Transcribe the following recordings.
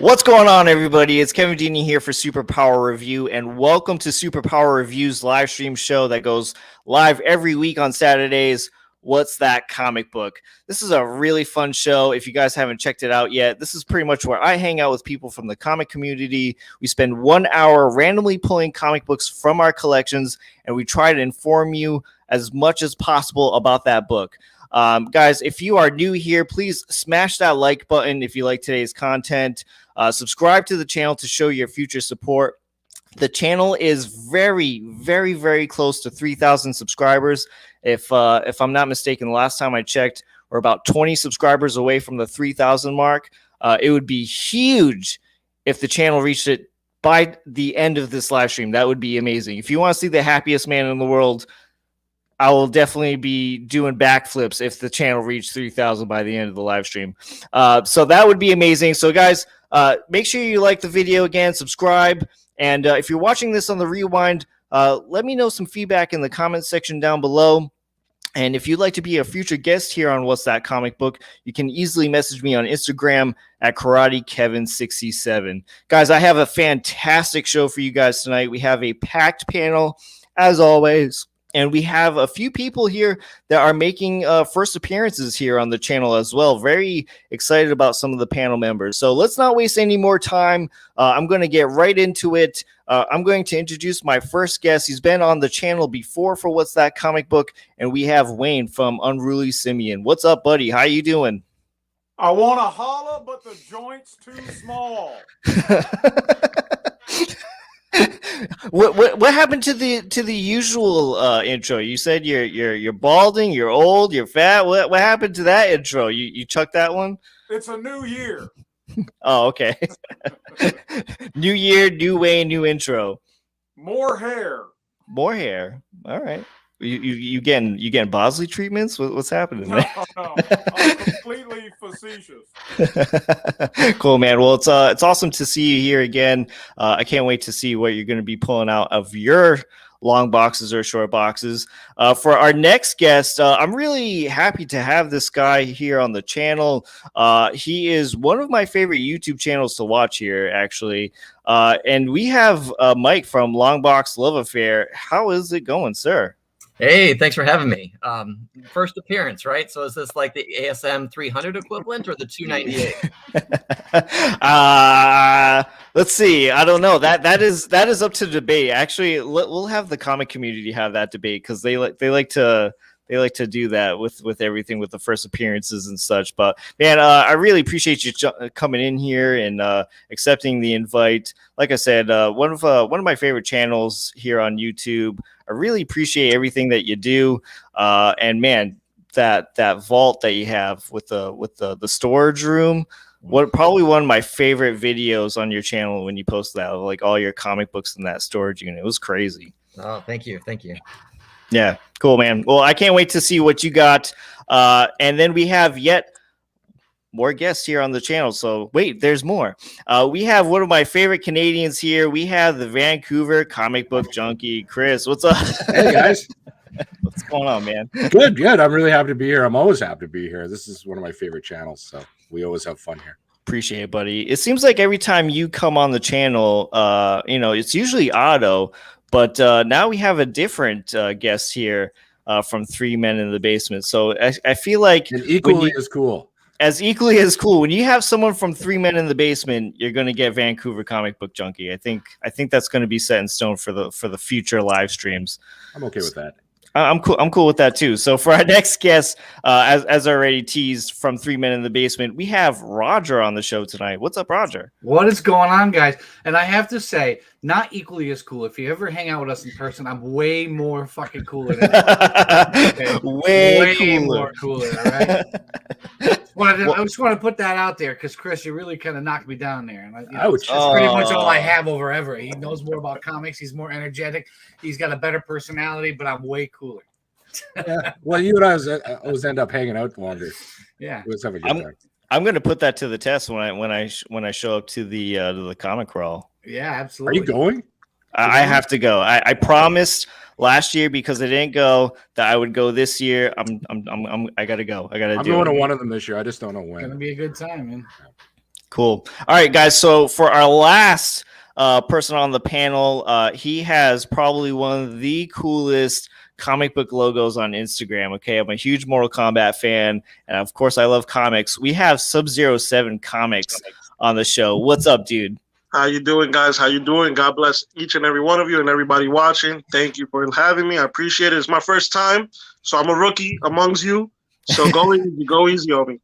What's going on, everybody? It's Kevin Dini here for Superpower Review, and welcome to Superpower Review's live stream show that goes live every week on Saturdays. What's that comic book? This is a really fun show. If you guys haven't checked it out yet, this is pretty much where I hang out with people from the comic community. We spend 1 hour randomly pulling comic books from our collections, and we try to inform you as much as possible about that book. Guys, if you are new here, please smash that like button if you like today's content. Subscribe to the channel to show your future support. The channel is very, very, very close to 3,000 subscribers. If I'm not mistaken, the last time I checked, we're about 20 subscribers away from the 3,000 mark. It would be huge if the channel reached it by the end of this live stream. That would be amazing. If you want to see the happiest man in the world, I will definitely be doing backflips if the channel reached 3,000 by the end of the live stream. So that would be amazing. So guys, make sure you like the video again, subscribe. And if you're watching this on the rewind, let me know some feedback in the comment section down below. And if you'd like to be a future guest here on What's That Comic Book, you can easily message me on Instagram at KarateKevin67. Guys, I have a fantastic show for you guys tonight. We have a packed panel, as always. And we have a few people here that are making first appearances here on the channel as well. Very excited about some of the panel members. So let's not waste any more time. I'm going to get right into it. I'm going to introduce my first guest. He's been on the channel before for What's That Comic Book. And we have Wayne from Unruly Simeon. What's up, buddy? How you doing? I want to holla, but the joint's too small. What happened to the usual intro? You said you're balding, you're old, you're fat. What happened to that intro? You chucked that one? It's a new year. Oh, okay. New year, new way, new intro. More hair. More hair. All right. You getting Bosley treatments? What's happening there? No. I'm completely facetious. Cool, man. Well, it's awesome to see you here again. I can't wait to see what you're going to be pulling out of your long boxes or short boxes. For our next guest, I'm really happy to have this guy here on the channel. He is one of my favorite YouTube channels to watch here, actually. And we have Mike from Longbox Love Affair. How is it going, sir? Hey, thanks for having me. First appearance, right? So is this like the ASM 300 equivalent or the 298? Let's see. I don't know. That is up to debate. Actually, we'll have the comic community have that debate because they like to do that with everything with the first appearances and such. But man, I really appreciate you coming in here and accepting the invite. Like I said, one of my favorite channels here on YouTube. I really appreciate everything that you do. And man, that vault that you have with the storage room. Probably one of my favorite videos on your channel when you post that, like all your comic books in that storage unit. It was crazy. Oh, thank you. Yeah, cool, man. Well, I can't wait to see what you got. And then we have yet more guests here on the channel. So wait, there's more. We have one of my favorite Canadians here. We have the Vancouver comic book junkie, Chris. What's up? Hey, guys. What's going on, man? Good. I'm really happy to be here. I'm always happy to be here. This is one of my favorite channels, so we always have fun here. Appreciate it, buddy. It seems like every time you come on the channel, it's usually Otto. But now we have a different guest here from 3 Men in the Basement. So I feel like equally as cool. When you have someone from 3 Men in the Basement, you're going to get Vancouver Comic Book Junkie. I think that's going to be set in stone for the future live streams. I'm okay with that. I'm cool with that too. So for our next guest, as already teased from 3 Men in the Basement, we have Roger on the show tonight. What's up, Roger? What is going on, guys? And I have to say, not equally as cool. If you ever hang out with us in person, I'm way more fucking cooler than okay? way more cooler. All right. I just want to put that out there because Chris, you really kind of knocked me down there, and that's pretty much all I have over Everett. He knows more about comics. He's more energetic. He's got a better personality, but I'm way cooler. Yeah. Well, you and I always end up hanging out longer. Yeah. Let's have a good time. I'm going to put that to the test when I show up to the comic crawl. Yeah, absolutely. Are you going? I have to go. I promised last year because I didn't go that I would go this year. I gotta go. I'm going to one of them this year. I just don't know when. It's gonna be a good time, man. Cool. All right, guys. So for our last person on the panel, he has probably one of the coolest comic book logos on Instagram. Okay, I'm a huge Mortal Kombat fan, and of course, I love comics. We have Subzero7Comics on the show. What's up, dude? How you doing, guys? How you doing? God bless each and every one of you and everybody watching. Thank you for having me. I appreciate it. It's my first time, so I'm a rookie amongst you. So go easy on me.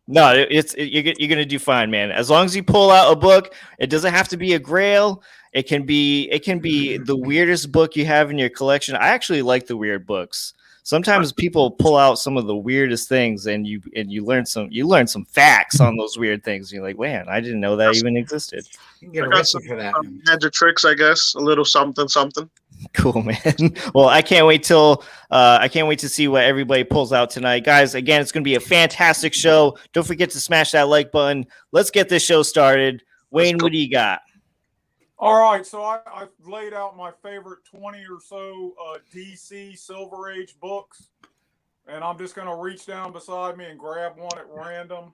No, you're gonna do fine, man. As long as you pull out a book, it doesn't have to be a Grail. It can be the weirdest book you have in your collection. I actually like the weird books. Sometimes people pull out some of the weirdest things, and you learn some facts on those weird things. You're like, man, I didn't know that even existed. You can get I got arrested for that. magic tricks, I guess. A little something. Cool, man. Well, I can't wait to see what everybody pulls out tonight, guys. Again, it's going to be a fantastic show. Don't forget to smash that like button. Let's get this show started. Wayne, what do you got? All right, so I laid out my favorite 20 or so DC Silver Age books, and I'm just going to reach down beside me and grab one at random.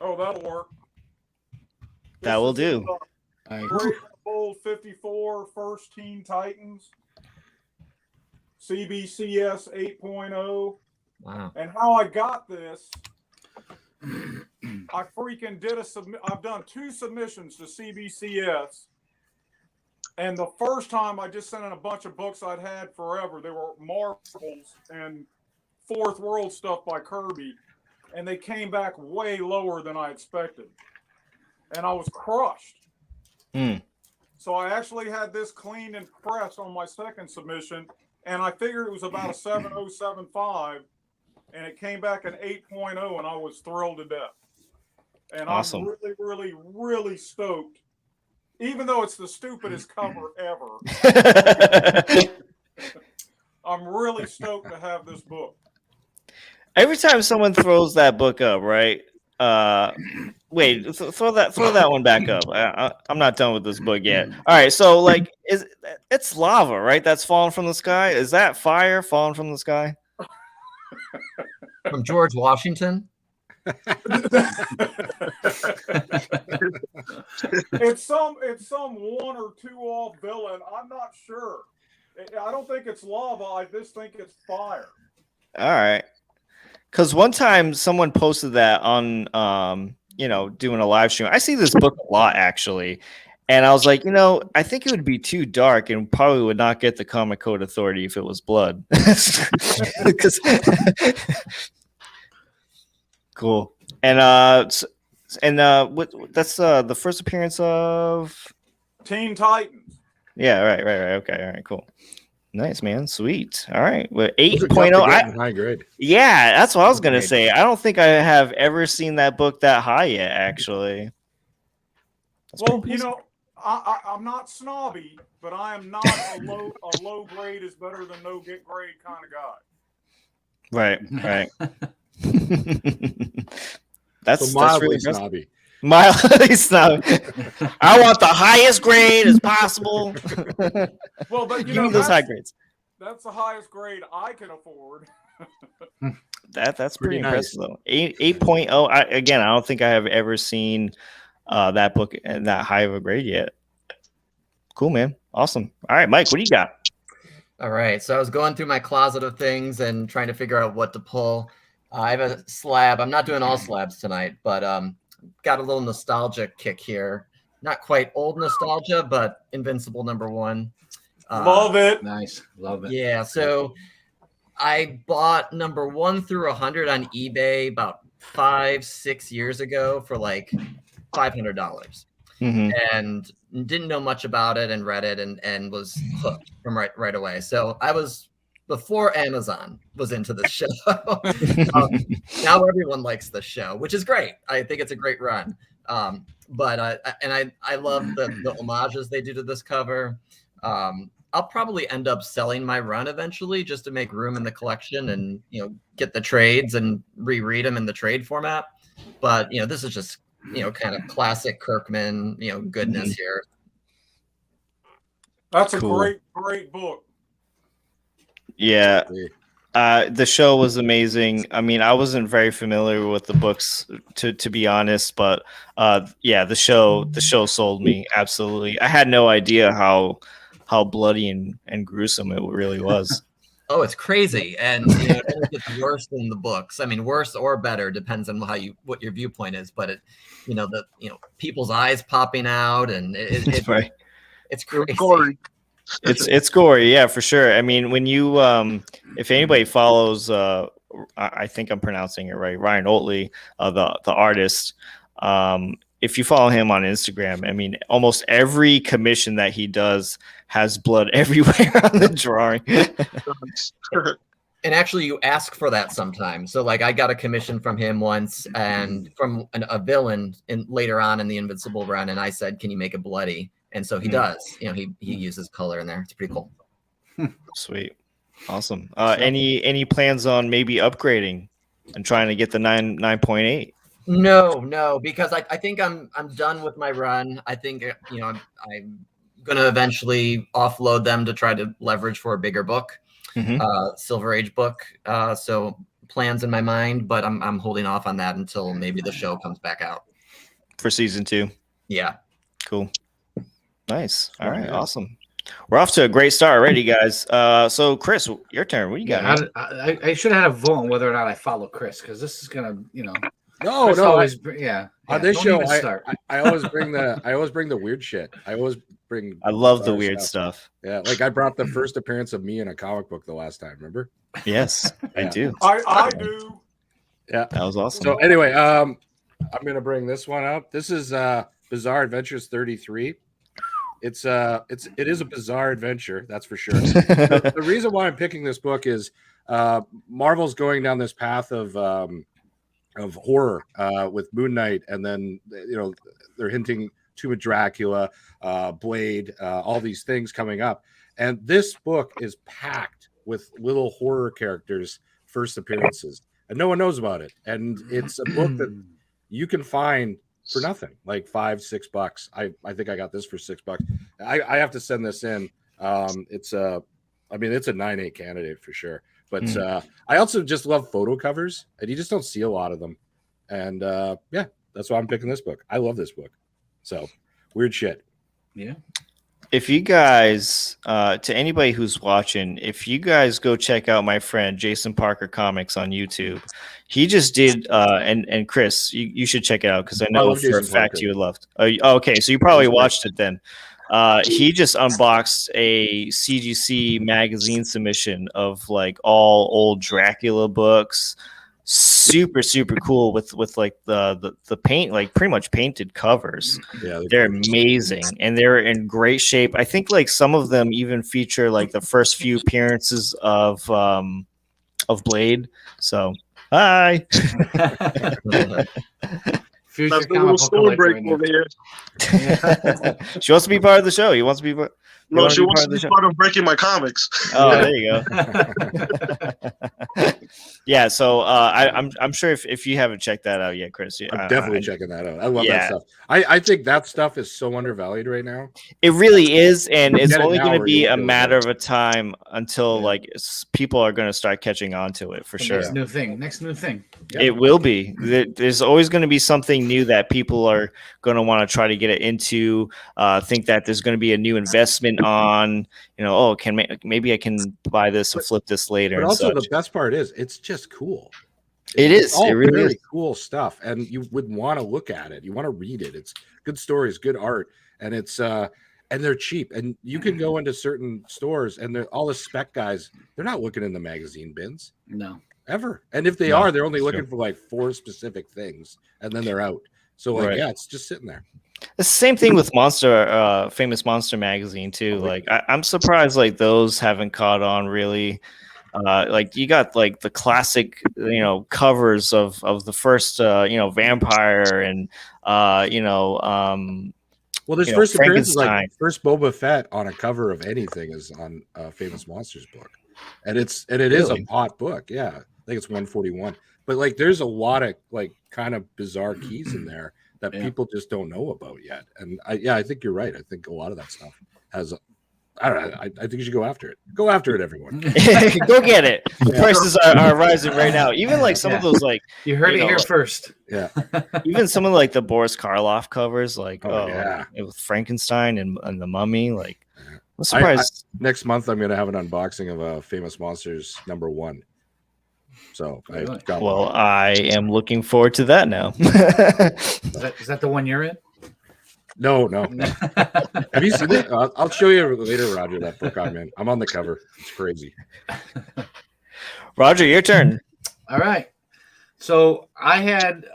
Oh, that'll work. That will do. Great Bold 54 First Teen Titans, CBCS 8.0. Wow. And how I got this, I freaking did I've done 2 submissions to CBCS. And the first time I just sent in a bunch of books I'd had forever. They were Marvels and Fourth World stuff by Kirby. And they came back way lower than I expected. And I was crushed. So I actually had this cleaned and pressed on my second submission. And I figured it was about a 7075. And it came back an 8.0, and I was thrilled to death. And awesome. I'm really, really, really stoked. Even though it's the stupidest cover ever, I'm really stoked to have this book. Every time someone throws that book up, right? Wait, throw that one back up. I'm not done with this book yet. All right, so like, it's lava, right? That's falling from the sky. Is that fire falling from the sky? From George Washington. It's some 1 or 2 off villain. I'm not sure. I don't think it's lava. I just think it's fire. All right. Because one time someone posted that on, doing a live stream. I see this book a lot, actually. And I was like, I think it would be too dark and probably would not get the Comic Code Authority if it was blood. Cool. And that's the first appearance of Teen Titans. Yeah, right. Okay, all right, cool. Nice, man. Sweet. All right. Well, 8.0. High grade. Yeah, that's what I was gonna say. I don't think I have ever seen that book that high yet, actually. Well, I'm not snobby, but I am not a low grade is better than no get grade kind of guy. Right. That's mildly really snobby. Mildly snobby. I want the highest grade as possible. Well, but give me those high grades. That's the highest grade I can afford. That's pretty nice. impressive, though. 8.0. Again, I don't think I have ever seen that book and that high of a grade yet. Cool, man. Awesome. All right, Mike, what do you got? All right. So I was going through my closet of things and trying to figure out what to pull. I have a slab. I'm not doing all slabs tonight, but got a little nostalgia kick here. Not quite old nostalgia, but Invincible #1. Love it. Nice. Love it. Yeah. So I bought #1 through 100 on eBay about 5-6 years ago for like $500. And didn't know much about it and read it and was hooked from right away. So I was before Amazon was into this show. Now everyone likes the show, which is great. I think it's a great run. But I love the homages they do to this cover. I'll probably end up selling my run eventually just to make room in the collection and get the trades and reread them in the trade format. But this is just kind of classic Kirkman goodness here. That's a great book. Yeah. The show was amazing. I mean, I wasn't very familiar with the books to be honest, but yeah, the show sold me absolutely. I had no idea how bloody and gruesome it really was. Oh, it's crazy, and you know, it only gets worse than the books. I mean, worse or better depends on what your viewpoint is. But it, you know, people's eyes popping out, and it's right. It's crazy. Gory. It's gory, yeah, for sure. I mean, when you if anybody follows I think I'm pronouncing it right, Ryan Oatley, the artist, if you follow him on Instagram, I mean, almost every commission that he does has blood everywhere on the drawing. And actually, you ask for that sometimes. So, like, I got a commission from him once, and from a villain later on in the Invincible run, and I said, "Can you make it bloody?" And so he does. You know, he uses color in there. It's pretty cool. Sweet, awesome. Any plans on maybe upgrading and trying to get the 9.8? No, because I think I'm done with my run. I think, you know, I'm gonna eventually offload them to try to leverage for a bigger book. Silver Age book. So plans in my mind, but I'm holding off on that until maybe the show comes back out for season 2. Yeah. Cool. Nice. All right. Awesome. We're off to a great start already, guys. So Chris, your turn. What you got? I should have had a vote on whether or not I follow Chris, because this is gonna, you know. No. On this show, I always bring the weird shit. I love the weird stuff. Yeah, like I brought the first appearance of me in a comic book the last time. Remember? Yes, I do. I do. Yeah, that was awesome. So anyway, I'm gonna bring this one up. This is Bizarre Adventures 33. It is a bizarre adventure, that's for sure. The reason why I'm picking this book is Marvel's going down this path of horror with Moon Knight, and then, you know, they're hinting Tomb of Dracula, Blade, all these things coming up, and this book is packed with little horror characters' first appearances, and no one knows about it. And it's a book that you can find for nothing, like $5-6. I think I got this for $6. I have to send this in. It's a 9.8 candidate for sure. But I also just love photo covers, and you just don't see a lot of them. And yeah, that's why I'm picking this book. I love this book. So weird shit. Yeah. If you guys, to anybody who's watching, if you guys go check out my friend Jason Parker Comics on YouTube, he just did, and Chris, you should check it out, because I know for a fact you would love it. Okay, so you probably watched it then. He just unboxed a CGC magazine submission of like all old Dracula books. Super cool with like the paint, like pretty much painted covers. Yeah, they're amazing, and they're in great shape. I think like some of them even feature like the first few appearances of Blade. So hi. Future comic book collector over here. She wants to be part of the show. He wants to be. No, she wants to be part of breaking my comics. Oh, there you go. Yeah, so I'm sure if you haven't checked that out yet, Chris, I'm definitely checking that out. I love that stuff. I think that stuff is so undervalued right now. It really is, and it's only going to be a matter of a time until like people are going to start catching on to it for sure. Next new thing. Yep. It will be. There's always going to be something new that people are going to want to try to get it into. Think that there's going to be a new investment on, you know, maybe I can buy this and flip this later. But also the best part is it's just cool. It's all really cool stuff, and you would want to look at it. You want to read it. It's good stories, good art, and it's and they're cheap. And you can go into certain stores, and all the spec guys, they're not looking in the magazine bins. No. Ever. And if they are, they're only looking for like 4 specific things, and then they're out. So like, yeah, it's just sitting there. It's the same thing with Famous Monster magazine too. Like I'm surprised like those haven't caught on really. Like you got like the classic, you know, covers of the first, you know, vampire and well, there's first appearances, like first Boba Fett on a cover of anything is on Famous Monsters book, and it is a hot book. Yeah, I think it's 141. But like, there's a lot of like kind of bizarre keys in there that people just don't know about yet. And I think you're right. I think a lot of that stuff has I don't know. I think you should go after it. Go after it, everyone. Go get it. The prices are rising right now. Even like some of those, like you heard it here first. Yeah. Even some of like the Boris Karloff covers, like yeah, with Frankenstein and the Mummy. Like, I'm surprised. Next month, I'm gonna have an unboxing of Famous Monsters #1. So I got. Well, one. I am looking forward to that now. Is that the one you're in? No. Have you seen it? I'll show you later, Roger. That book I'm in. I'm on the cover. It's crazy. Roger, your turn. All right. So I have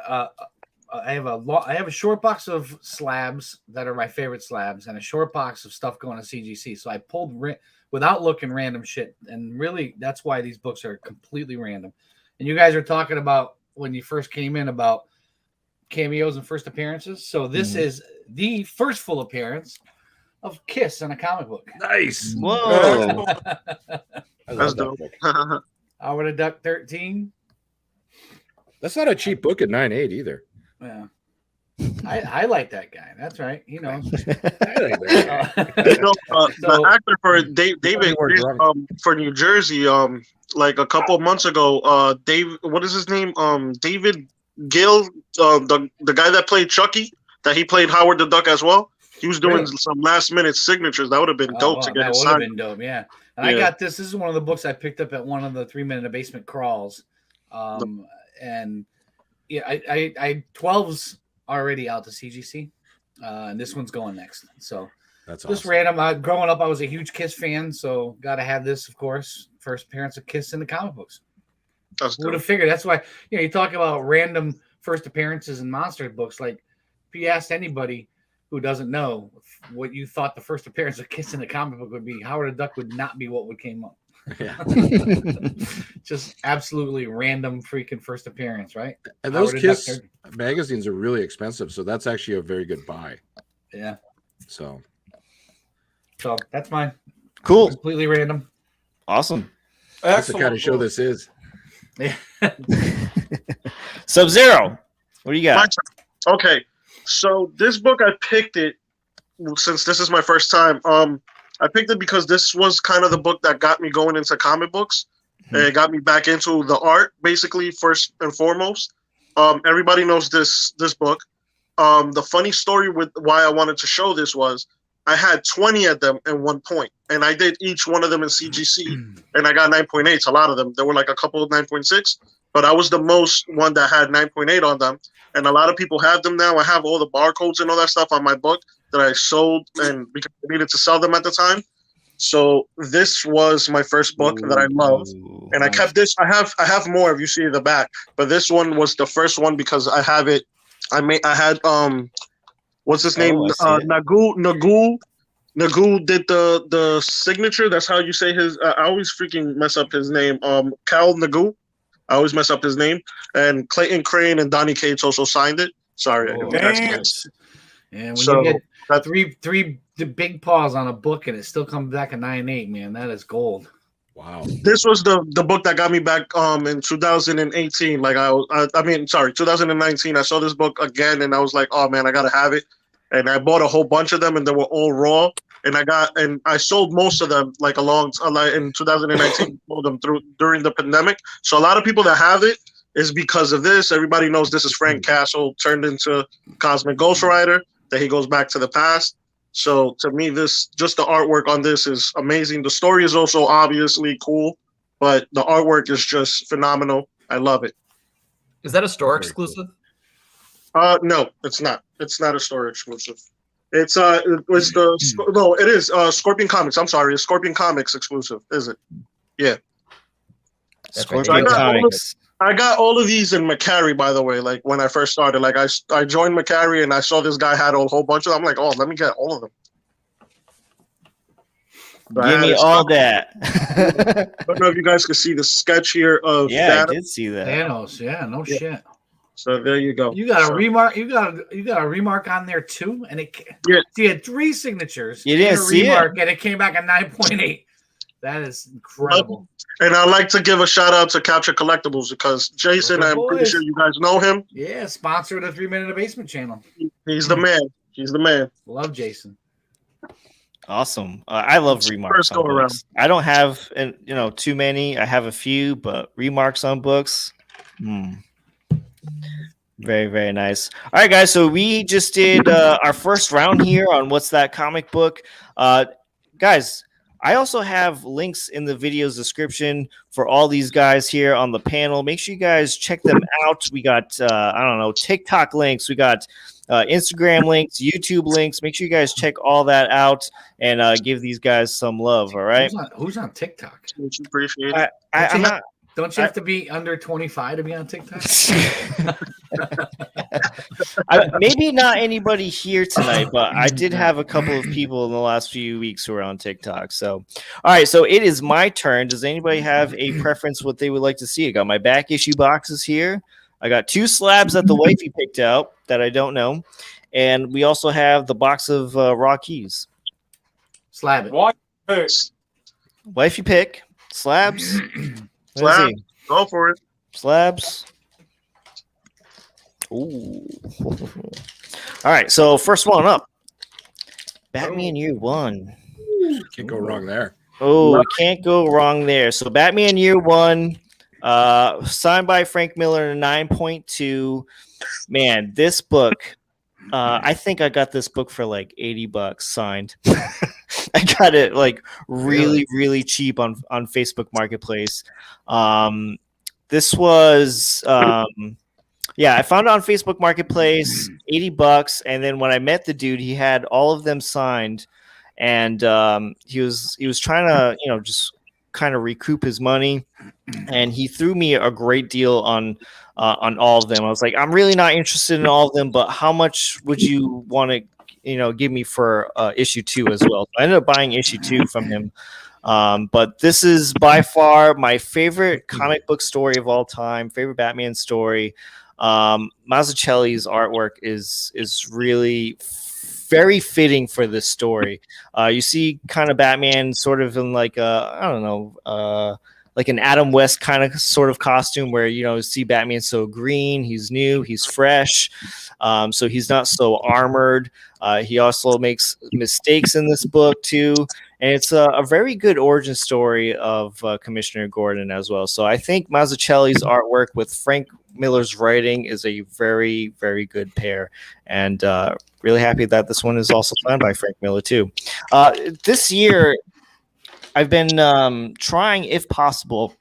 a short box of slabs that are my favorite slabs, and a short box of stuff going to CGC. So I pulled without looking random shit, and really that's why these books are completely random. And you guys are talking about when you first came in about cameos and first appearances. So this is the first full appearance of Kiss in a comic book. Nice. Whoa. That's dope. Howard the Duck 13. That's not a cheap book at 9.8 either. Yeah. I like that guy. That's right. He knows. I like that guy. The actor for David for New Jersey, like a couple of months ago, what is his name? David Gill, the guy that played Chucky, that he played Howard the Duck as well. He was doing some last minute signatures. That would have been dope to get. That would have been dope, yeah. And I got this. This is one of the books I picked up at one of the 3 Men in a Basement crawls. And yeah, I 12's already out to CGC, and this one's going next. So that's just random. Growing up, I was a huge Kiss fan, so got to have this, of course. First appearance of Kiss in the comic books. Would have figured. That's why you talk about random first appearances in monster books. Like if you asked anybody who doesn't know what you thought the first appearance of Kiss in the comic book would be, Howard the Duck would not be what would came up. Yeah. Just absolutely random freaking first appearance, right? And those Kiss magazines are really expensive, so that's actually a very good buy. Yeah. So that's mine. Cool. Completely random. Awesome. That's the kind of show this is. Yeah. Sub-Zero, what do you got? Okay, so this book I picked it since this is my first time. I picked it because this was kind of the book that got me going into comic books. It got me back into the art, basically, first and foremost. Everybody knows this book. The funny story with why I wanted to show this was I had 20 of them at one point, and I did each one of them in CGC, and I got 9.8s. A lot of them. There were like a couple of 9.6, but I was the most one that had 9.8 on them, and a lot of people have them now. I have all the barcodes and all that stuff on my book that I sold, and because I needed to sell them at the time. So this was my first book that I loved, and I kept this. I have more if you see the back, but this one was the first one because I have it. I had what's his name? Nagul did the signature. That's how you say his. I always freaking mess up his name. Cal Nagul. I always mess up his name. And Clayton Crane and Donnie Cates also signed it. Sorry. And when you get three big paws on a book and it still comes back at 9.8, man, that is gold. Wow. This was the book that got me back in 2018. Like 2019. I saw this book again and I was like, oh man, I gotta have it. And I bought a whole bunch of them and they were all raw. And I sold most of them like in 2019. Sold them during the pandemic. So a lot of people that have it is because of this. Everybody knows this is Frank Castle turned into Cosmic Ghost Rider, that he goes back to the past. So to me, just the artwork on this is amazing. The story is also obviously cool, but the artwork is just phenomenal. I love it. Is that a store exclusive? No, it's not. It's not a store exclusive. It is Scorpion Comics. I'm sorry, it's Scorpion Comics exclusive. Is it? Yeah. Scorpion Comics. I got all of these in Macquarie, by the way. Like when I first started, like I joined Macquarie and I saw this guy had a whole bunch of them. I'm like, oh, let me get all of them. Give me all that. I don't know if you guys can see the sketch here of Thanos. I did see that. Thanos, no shit. So there you go. You got a remark. You got a remark on there too, and you had 3 signatures. You didn't see it, and it came back at 9.8. That is incredible. And I'd like to give a shout out to Capture Collectibles because Jason, I'm pretty sure you guys know him. Yeah, sponsor of the 3 Men in the Basement channel. He's the man. He's the man. Love Jason. Awesome. I love remarks First on go around. books. I don't have, too many. I have a few, but remarks on books. Very, very nice. All right, guys. So we just did our first round here on What's That Comic Book. Guys, I also have links in the video's description for all these guys here on the panel. Make sure you guys check them out. We got, TikTok links. We got Instagram links, YouTube links. Make sure you guys check all that out and give these guys some love. All right. Who's on TikTok? Much appreciated. I'm not. Don't you have to be under 25 to be on TikTok? Maybe not anybody here tonight, but I did have a couple of people in the last few weeks who are on TikTok. So, all right. So it is my turn. Does anybody have a preference what they would like to see? I got my back issue boxes here. I got 2 slabs that the wifey picked out that I don't know. And we also have the box of raw keys. Slab it. What? Hey, Wifey pick. Slabs. Slab. Go for it. Slabs. Ooh. All right. So first one up. Batman Year One. Can't go wrong there. Oh, can't go wrong there. So Batman Year One, signed by Frank Miller in 9.2. Man, this book. I think I got this book for like $80 signed. I got it like really, really cheap on Facebook Marketplace. This was I found it on Facebook Marketplace, $80, and then when I met the dude, he had all of them signed, and he was trying to just kind of recoup his money, and he threw me a great deal on all of them. I was like, I'm really not interested in all of them, but how much would you want to give me for issue 2 as well? So I ended up buying issue 2 from him. But this is by far my favorite comic book story of all time, favorite Batman story. Mazzucchelli's artwork is really very fitting for this story. You see kind of Batman sort of in like like an Adam West kind of sort of costume where, you see Batman so green, he's new, he's fresh. So he's not so armored. He also makes mistakes in this book too. And it's a very good origin story of Commissioner Gordon as well. So I think Mazzucchelli's artwork with Frank Miller's writing is a very, very good pair. And really happy that this one is also signed by Frank Miller too. This year, I've been trying, if possible,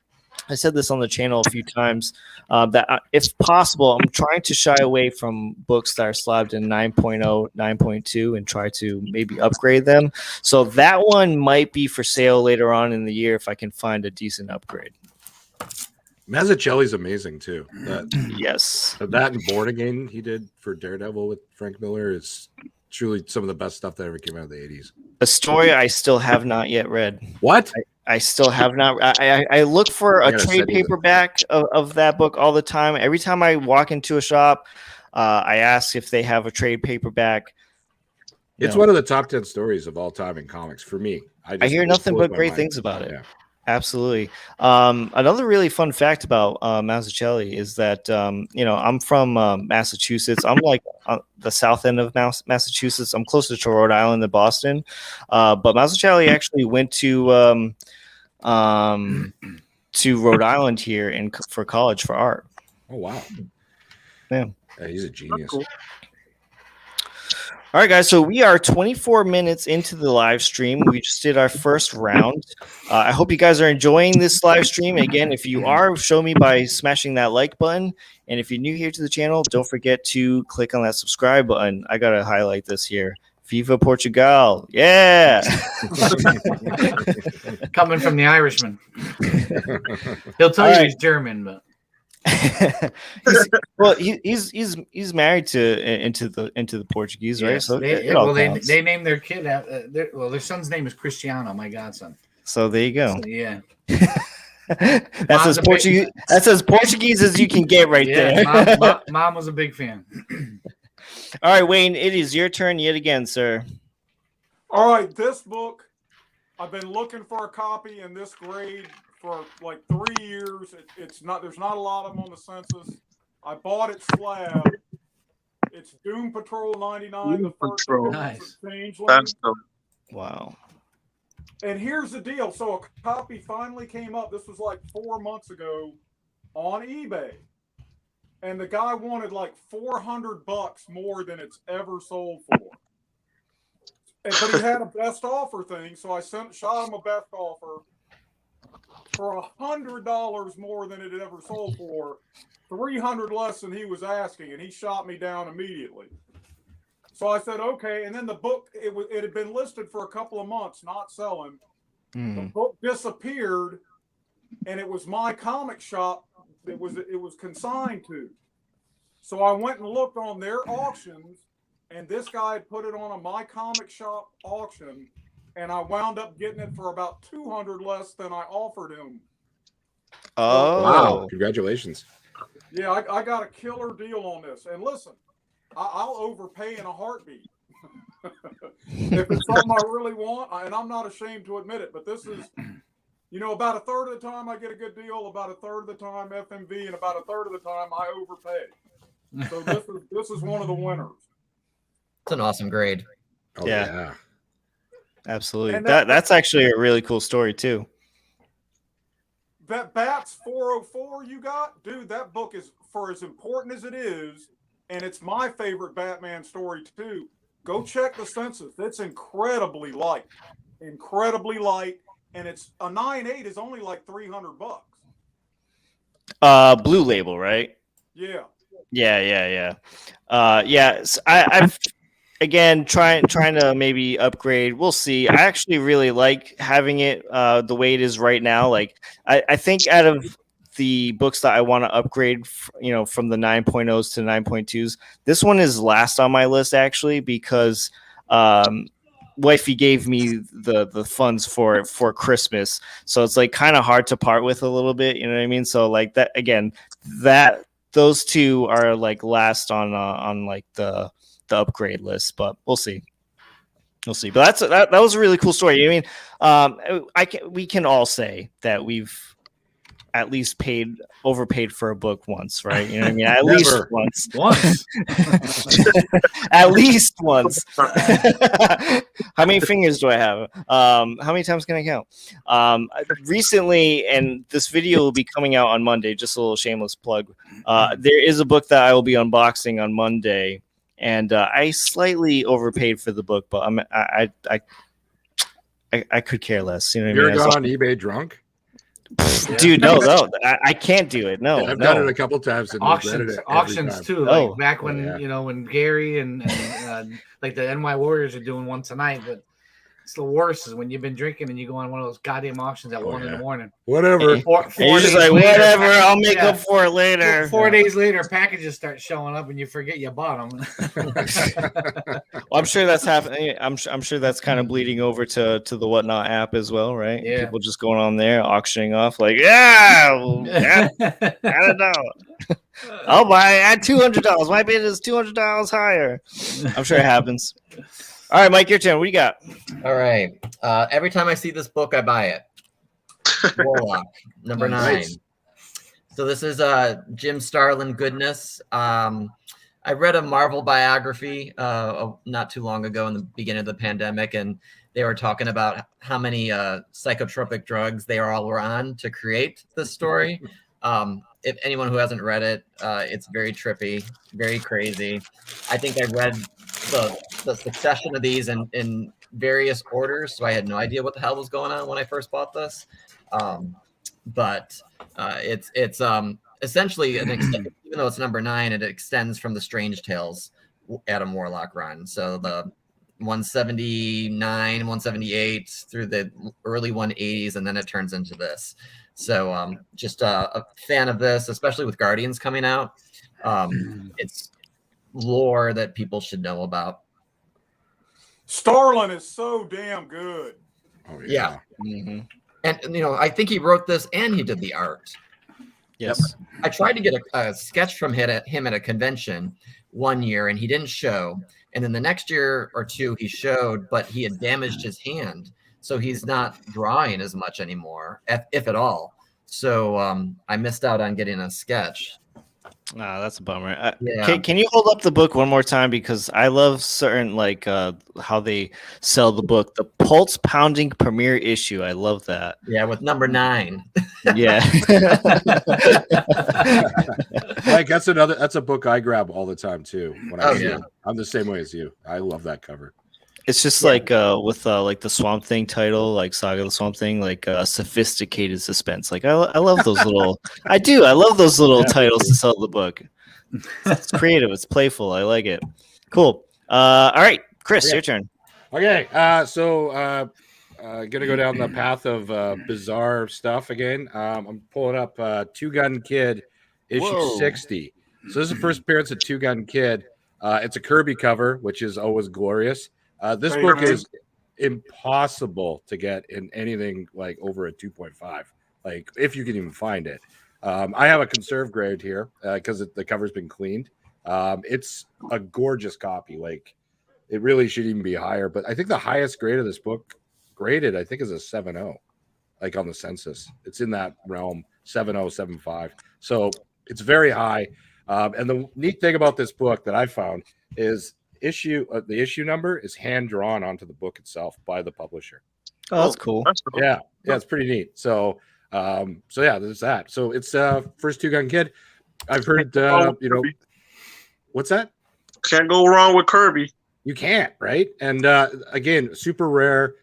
I said this on the channel a few times, that if possible, I'm trying to shy away from books that are slabbed in 9.0, 9.2 and try to maybe upgrade them. So that one might be for sale later on in the year if I can find a decent upgrade. Mazzucchelli's amazing too. Yes. That and Born Again he did for Daredevil with Frank Miller is truly some of the best stuff that ever came out of the 80s. A story I still have not yet read. What? I still have not. I look for a trade paperback of that book all the time. Every time I walk into a shop, I ask if they have a trade paperback. It's one of the top 10 stories of all time in comics for me. I hear nothing but great things about it. Yeah. Absolutely. Another really fun fact about Mazzucchelli is that I'm from Massachusetts. I'm like the south end of Massachusetts. I'm closer to Rhode Island than Boston. But Mazzucchelli actually went to Rhode Island here for college for art. Oh wow! Yeah, he's a genius. Cool. All right, guys, so we are 24 minutes into the live stream. We just did our first round. I hope you guys are enjoying this live stream. Again, if you are, show me by smashing that like button. And if you're new here to the channel, don't forget to click on that subscribe button. I got to highlight this here. Viva Portugal. Yeah. Coming from the Irishman. He'll tell you he's German, but. he's married into the Portuguese, right? Yes, So they named their kid their son's name is Cristiano, my godson. So there you go. So, yeah. That's as Portuguese. That's as Portuguese as you can get right there. Mom was a big fan. All right, Wayne, it is your turn yet again, sir. All right, this book, I've been looking for a copy in this grade for like 3 years. There's not a lot of them on the census. I bought it slab. It's Doom Patrol 99, the first Nice. Changeling. Wow. And here's the deal. So a copy finally came up. This was like 4 months ago on eBay. And the guy wanted like $400 more than it's ever sold for. But he had a best offer thing. So I shot him a best offer for $100 more than it had ever sold for, $300 less than he was asking. And he shot me down immediately. So I said, okay. And then the book, it had been listed for a couple of months, not selling. The book disappeared, and it was my comic shop. It was consigned to. So I went and looked on their auctions, and this guy had put it on a My Comic Shop auction, and I wound up getting it for about $200 less than I offered him. Oh, wow! Congratulations. Yeah, I got a killer deal on this. And listen, I'll overpay in a heartbeat. If it's something I really want, and I'm not ashamed to admit it, but this is, about a third of the time I get a good deal, about a third of the time FMV, and about a third of the time I overpay. So this is one of the winners. It's an awesome grade. Oh, yeah. Absolutely. That's actually a really cool story too. That Bats 404 you got, dude, that book is, for as important as it is, and it's my favorite Batman story too. Go check the census. It's incredibly light, and it's a 9.8 is only like $300. Blue Label, right? Yeah. Yeah. So I've again trying to maybe upgrade. We'll see. I actually really like having it the way it is right now. Like I think out of the books that I want to upgrade, from the 9.0s to 9.2s, this one is last on my list actually, because wifey gave me the funds for Christmas, so it's like kind of hard to part with a little bit, you know what I mean? So like that again, those two are like last on like the upgrade list, but we'll see. But that was a really cool story. I mean, we can all say that we've at least overpaid for a book once, right? You know what I mean? At least once. At least once. How many fingers do I have? How many times can I count? Recently, and this video will be coming out on Monday, just a little shameless plug. There is a book that I will be unboxing on Monday, and I slightly overpaid for the book, but I could care less. You know what I mean? You're on eBay drunk? Dude, no, I can't do it. No, I've done it a couple times. And auctions too. Like back when when Gary and like the NY Warriors are doing one tonight, but it's the worst is when you've been drinking and you go on one of those goddamn auctions at 1 in the morning. Whatever. You're just like, whatever, I'll make up for it later. 4 days later, packages start showing up and you forget you bought them. Well, I'm sure that's happening. I'm sure that's kind of bleeding over to the Whatnot app as well, right? Yeah. People just going on there auctioning off, like, I don't know. I'll buy at $200. My bid is $200 higher. I'm sure it happens. All right, Mike, your turn. What do you got? All right. Every time I see this book, I buy it. Warlock, number 9. Nice. So this is Jim Starlin goodness. I read a Marvel biography not too long ago in the beginning of the pandemic, and they were talking about how many psychotropic drugs they all were on to create this story. If anyone who hasn't read it, it's very trippy, very crazy. I think I read the succession of these in various orders, so I had no idea what the hell was going on when I first bought this. But it's essentially an even though it's number 9, it extends from the Strange Tales Adam Warlock run. So the 179, 178 through the early 180s, and then it turns into this. So just a fan of this, especially with Guardians coming out. It's lore that people should know about. Starlin is so damn good. Oh, Yeah. Mm-hmm. And I think he wrote this and he did the art. Yes. I tried to get a sketch from him at a convention one year, and he didn't show. And then the next year or two he showed, but he had damaged his hand, so he's not drawing as much anymore, if at all. So I missed out on getting a sketch. Ah, that's a bummer. Yeah. Can you hold up the book one more time, because I love certain like how they sell the book, the pulse pounding premiere issue. I love that. Yeah, with number 9. Yeah. Like that's a book I grab all the time too. When I Oh, see yeah. it. I'm the same way as you. I love that cover. It's just like with like the Swamp Thing title, like Saga of the Swamp Thing, like sophisticated suspense. Like I love those little. I love those little titles to sell the book. It's creative. It's playful. I like it. Cool. All right, Chris, your turn. Okay. So gonna go down the path of bizarre stuff again. I'm pulling up Two Gun Kid issue 60. So this is the first appearance of Two Gun Kid. It's a Kirby cover, which is always glorious. This book is impossible to get in anything like over a 2.5, like if you can even find it. I have a conserve grade here because the cover's been cleaned. It's a gorgeous copy. Like it really should even be higher, but I think the highest grade of this book graded, I think, is a 7.0, like on the census. It's in that realm, 7.0, 7.5. So it's very high. And the neat thing about this book that I found is the issue number is hand drawn onto the book itself by the publisher. Oh, that's cool. Yeah, it's pretty neat. So yeah, there's that. So it's first Two Gun Kid. I've heard what's that? Can't go wrong with Kirby. You can't, right? And again, super rare,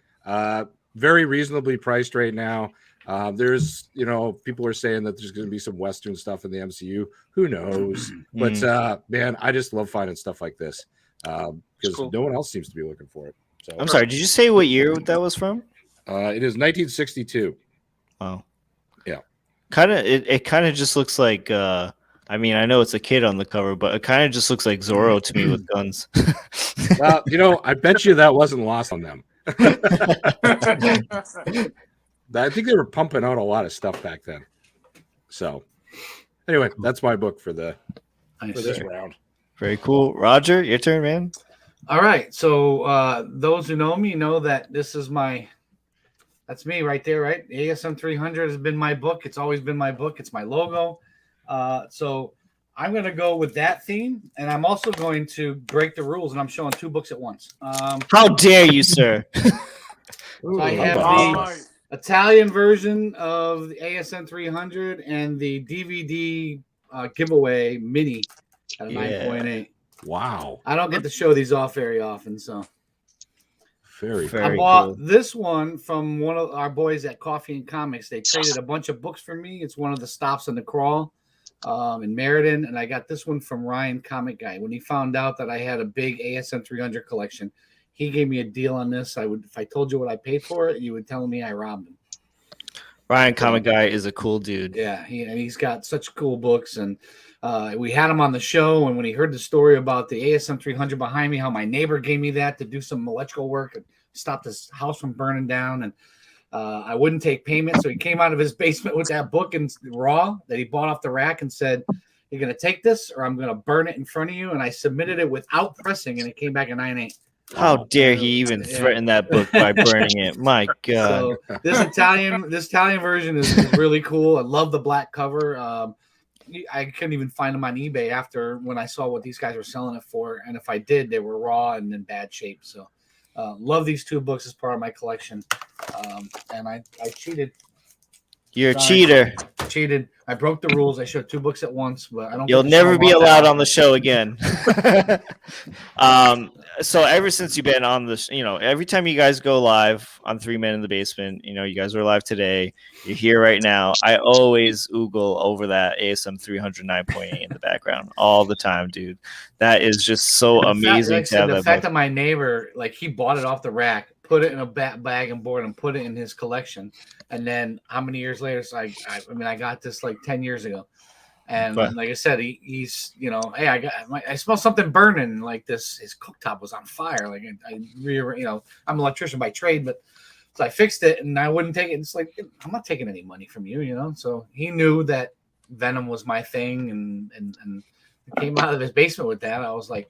very reasonably priced right now. There's, people are saying that there's going to be some Western stuff in the MCU. Who knows? But man, I just love finding stuff like this because no one else seems to be looking for it. So I'm sorry. Did you say what year that was from? It is 1962. Wow. Yeah. It kind of just looks like. I mean, I know it's a kid on the cover, but it kind of just looks like Zorro to me with guns. Well, I bet you that wasn't lost on them. I think they were pumping out a lot of stuff back then. So, anyway, that's my book for this round. Very cool. Roger, your turn, man. All right. So, those who know me know that this is that's me right there, right? ASM 300 has been my book. It's always been my book. It's my logo. So I'm going to go with that theme, and I'm also going to break the rules, and I'm showing 2 books at once. How dare you, sir? So I have the Italian version of the ASM 300 and the DVD giveaway mini at a 9.8. Wow. I don't get to show these off very often, so. Very I bought this one from one of our boys at Coffee and Comics. They traded a bunch of books for me. It's one of the stops in the crawl in Meriden, and I got this one from Ryan Comic Guy. When he found out that I had a big ASM 300 collection, he gave me a deal on this. If I told you what I paid for it, you would tell me I robbed him. Ryan Comic Guy is a cool dude. Yeah, he's got such cool books, and we had him on the show. And when he heard the story about the ASM 300 behind me, how my neighbor gave me that to do some electrical work and stop this house from burning down, and I wouldn't take payment, so he came out of his basement with that book and raw that he bought off the rack and said, "You're going to take this, or I'm going to burn it in front of you." And I submitted it without pressing, and it came back a 9.8. How dare he even threaten that book by burning it? My God. So this Italian version is really cool. I love the black cover. I couldn't even find them on eBay after when I saw what these guys were selling it for. And if I did, they were raw and in bad shape. So love these 2 books as part of my collection. And I cheated. You're a cheater. Cheated. I broke the rules. I showed 2 books at once, but I don't. You'll never be allowed on the show again. So ever since you've been on this, every time you guys go live on 3 Men in the Basement, you guys were live today. You're here right now. I always oogle over that ASM 300 9.8 in the background all the time, dude. That is just so amazing to have that. The fact that my neighbor, he bought it off the rack, put it in a bag and board, and put it in his collection. And then how many years later? So I got this 10 years ago. And like I said, he's, hey, I smell something burning, his cooktop was on fire. I'm an electrician by trade, but so I fixed it and I wouldn't take it. It's I'm not taking any money from you, So he knew that Venom was my thing and came out of his basement with that. I was like,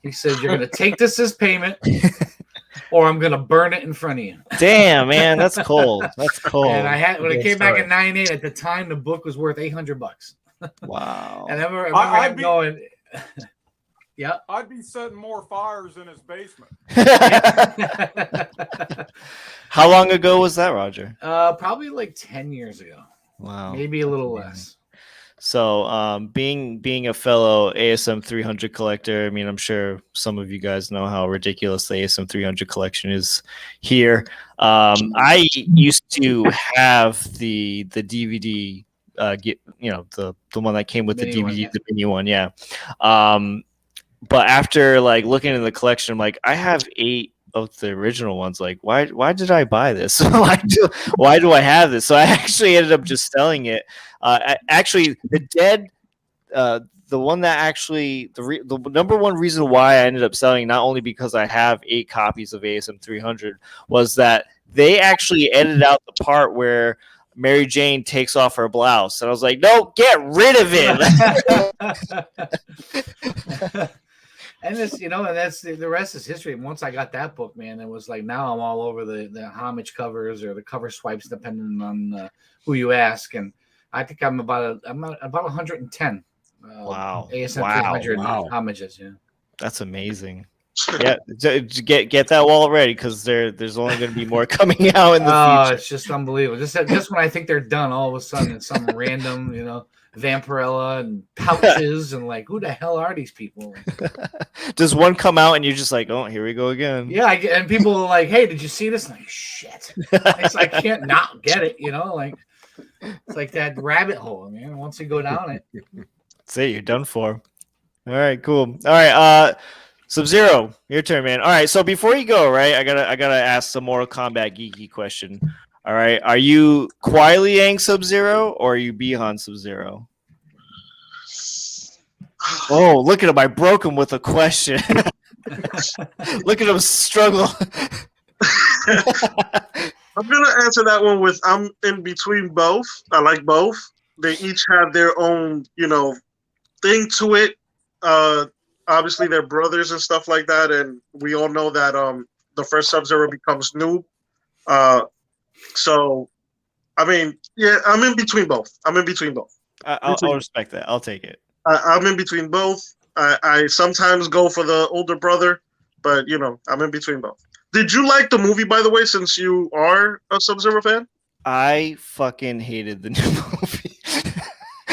he said, "You're going to take this as payment or I'm going to burn it in front of you." Damn, man, that's cold. That's cold. And when it came back at 9.8, at the time, the book was worth $800. Wow. And I remember him going, yeah. I'd be setting more fires in his basement. How long ago was that, Roger? Probably like 10 years ago. Wow. Maybe a little less. So, being a fellow ASM 300 collector, I mean, I'm sure some of you guys know how ridiculous the ASM 300 collection is here. I used to have the DVD, the one that came with the DVD, Mini one, yeah. the mini one, yeah. But after like looking in the collection, I'm like, I have 8 of the original ones. Like, why did I buy this? why do I have this? So I actually ended up just selling it. Actually, the one that actually the number one reason why I ended up selling, not only because I have 8 copies of ASM 300, was that they actually edited out the part where Mary Jane takes off her blouse, and I was like, no, get rid of it. And this, and that's the rest is history. And once I got that book, man, it was like now I'm all over the homage covers or the cover swipes, depending on who you ask. And I think I'm about 110. Wow. ASM 300 homages. Yeah, that's amazing. Yeah, get that wallet ready, because there's only going to be more coming out in the future. It's just unbelievable. Just when I think they're done, all of a sudden some random, Vampirella and pouches and like, who the hell are these people? Does one come out and you're just like, oh, here we go again? Yeah, and people are like, hey, did you see this? And I'm like, shit, I can't not get it. Like it's like that rabbit hole, man. Once you go down it, that's it. You're done for. All right, cool. All right, Subzero, your turn, man. All right, so before you go, right, I gotta ask some Mortal Kombat geeky question. All right, are you Kuai Liang Sub-Zero or are you Bihan Sub-Zero? Oh, look at him! I broke him with a question. Look at him struggle. I'm gonna answer that one with I'm in between both. I like both. They each have their own, thing to it. Obviously, they're brothers and stuff like that, and we all know that the first Sub-Zero becomes Noob. So, I mean, yeah, I'm in between both. I'll respect that. I'll take it. I'm in between both. I sometimes go for the older brother, but I'm in between both. Did you like the movie, by the way, since you are a Sub-Zero fan? I fucking hated the new movie.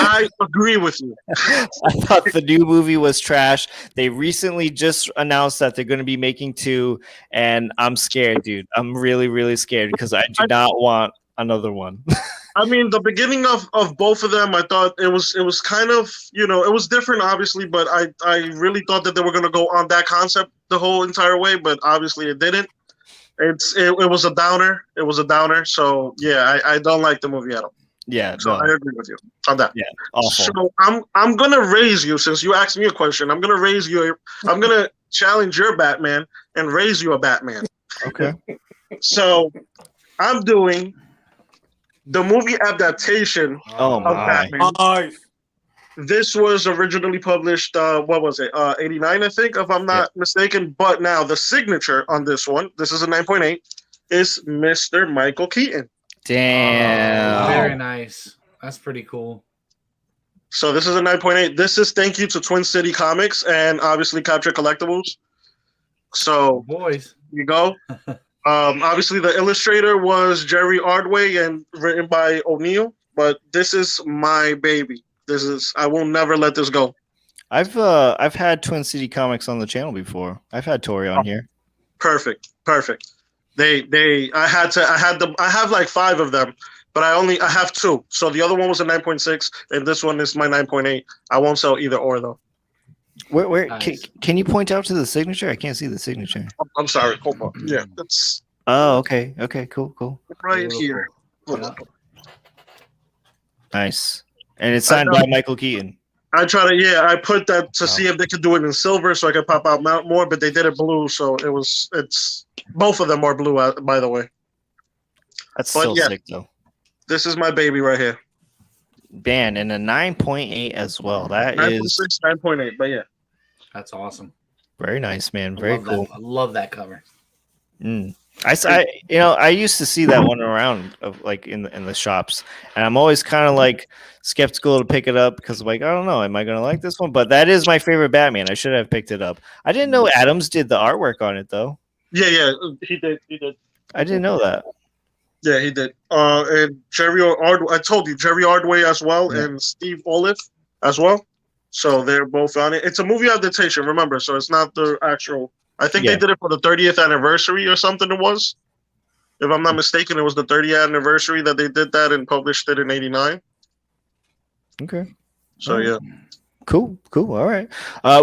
I agree with you. I thought the new movie was trash. They recently just announced that they're going to be making 2, and I'm scared, dude. I'm really, really scared because I do not want another one. I mean, the beginning of both of them, I thought it was kind of, it was different, obviously, but I really thought that they were going to go on that concept the whole entire way, but obviously it didn't. It was a downer. It was a downer. So, yeah, I don't like the movie at all. Yeah, so I agree with you on that. Yeah, awful. So I'm gonna raise you, since you asked me a question. I'm gonna raise you. I'm gonna challenge your Batman and raise you a Batman. Okay. So I'm doing the movie adaptation of Batman. Nice. This was originally published. What was it? 89, I think, if I'm not mistaken. But now the signature on this one, this is a 9.8, is Mr. Michael Keaton. Damn. Very nice. That's pretty cool. So this is a 9.8. This is thank you to Twin City Comics and obviously Capture Collectibles. So boys, you go. Obviously the illustrator was Jerry Ordway and written by O'Neill, but this is my baby. I will never let this go. I've had Twin City Comics on the channel before. I've had Tori on here. Perfect. I have like 5 of them, but I have 2. So the other one was a 9.6 and this one is my 9.8. I won't sell either or though. Where Nice. can you point out to the signature? I can't see the signature. I'm sorry. Hold on. Yeah, it's Oh, okay. Okay, cool. right here. Hold on. Nice. And it's signed by Michael Keaton. I put that to see if they could do it in silver so I could pop out more, but they did it blue, so it's both of them are blue, by the way. That's But still yeah. sick though. This is my baby right here. Man, and a 9.8 as well. That 9.6, is 9.8, but yeah. that's awesome. very nice, man. I Very love cool. I love that cover. I used to see that one around of like in the shops, and I'm always kind of like skeptical to pick it up because like I don't know, am I gonna like this one? But that is my favorite Batman. I should have picked it up. I didn't know Adams did the artwork on it though. Yeah, he did. I didn't know that. Yeah, he did. And Jerry Ordway, I told you, Jerry Ordway as well, Yeah. and Steve Olive as well. So they're both on it. It's a movie adaptation, remember? So it's not the actual. I think they did it for the 30th anniversary or something. It was, if I'm not mistaken, it was the 30th anniversary that they did that and published it in '89. Okay. So yeah. Cool. All right.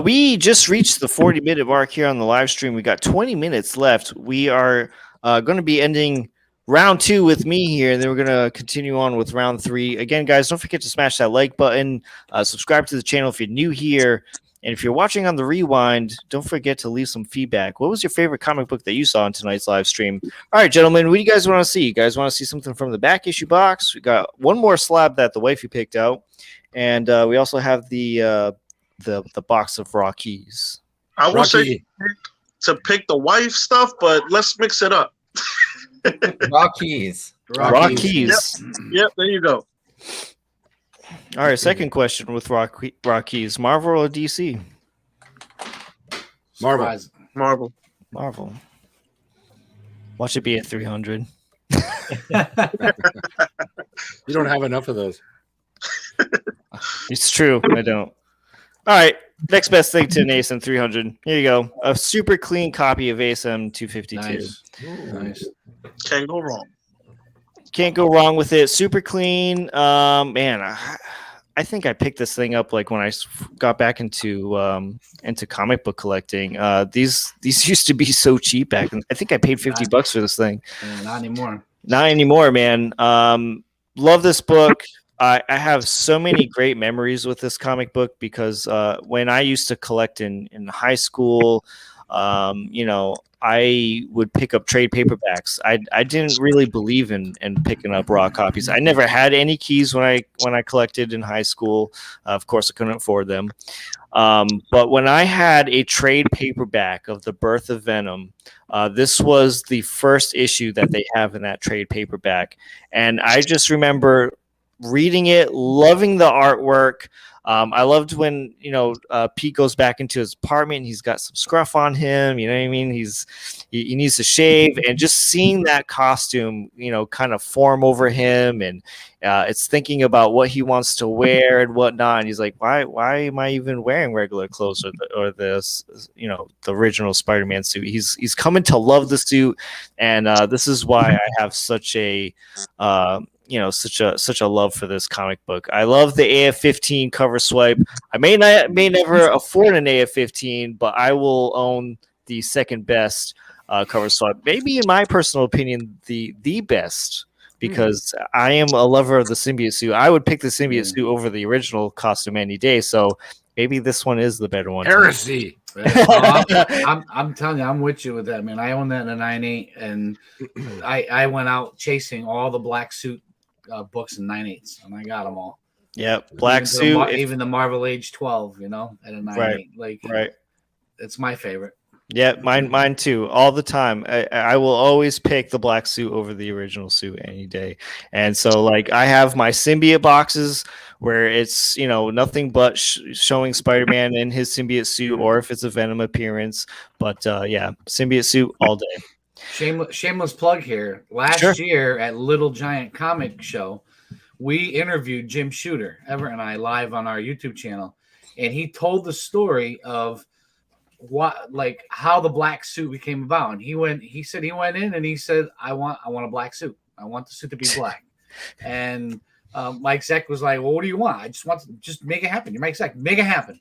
We just reached the 40-minute mark here on the live stream. We got 20 minutes left. We are going to be ending round 2 with me here, and then we're going to continue on with round 3. Again, guys, don't forget to smash that like button. Subscribe to the channel if you're new here. And if you're watching on the rewind, don't forget to leave some feedback. What was your favorite comic book that you saw in tonight's live stream? All right, gentlemen, what do you guys want to see? You guys want to see something from the back issue box? We got one more slab that the wifey picked out. And we also have the box of raw keys. I would say to pick the wife stuff, but let's mix it up. Raw keys. Raw keys. Yep, there you go. All right, second question with raw keys. Marvel or DC? Marvel. Watch it be at 300. You don't have enough of those. It's true. I don't. All right. Next best thing to an ASM 300. Here you go. A super clean copy of ASM 252. Nice. Can't go wrong. Can't go wrong with it. Super clean. Man, I think I picked this thing up like when I got back into comic book collecting. These used to be so cheap back then. I think I paid $50 for this thing. Not anymore. Not anymore, man. Love this book. I have so many great memories with this comic book because when I used to collect in high school, I would pick up trade paperbacks. I didn't really believe in picking up raw copies. I never had any keys when I collected in high school. Of course, I couldn't afford them. But when I had a trade paperback of The Birth of Venom, this was the first issue that they have in that trade paperback. And I just remember reading it, loving the artwork. I loved when Pete goes back into his apartment and he's got some scruff on him. You know what I mean? He needs to shave, and just seeing that costume, kind of form over him, and it's thinking about what he wants to wear and whatnot. And he's like, why am I even wearing regular clothes or this, the original Spider-Man suit? He's coming to love the suit, and this is why I have such a such a love for this comic book. I love the AF-15 cover swipe. I may never afford an AF-15, but I will own the second best cover swipe. Maybe, in my personal opinion, the best, because I am a lover of the symbiote suit. I would pick the symbiote suit over the original costume any day. So maybe this one is the better one. Heresy. I'm telling you, I'm with you with that, man. I own that in a 9.8, and I went out chasing all the black suit books in 9.8s, and I got them all. Yep, black suit. Even the Marvel Age 12, at a 9.8. Right. It's my favorite. Yeah, mine too. All the time. I will always pick the black suit over the original suit any day. And so, like, I have my symbiote boxes where it's nothing but showing Spider-Man in his symbiote suit, or if it's a Venom appearance. But symbiote suit all day. Shameless plug here. Last year at Little Giant Comic Show, we interviewed Jim Shooter, Everett and I, live on our YouTube channel, and he told the story of how the black suit became about. And he said he went in and he said, I want a black suit. I want the suit to be black. And Mike Zeck was like, well, what do you want? I just want to make it happen. You're Mike Zeck, make it happen.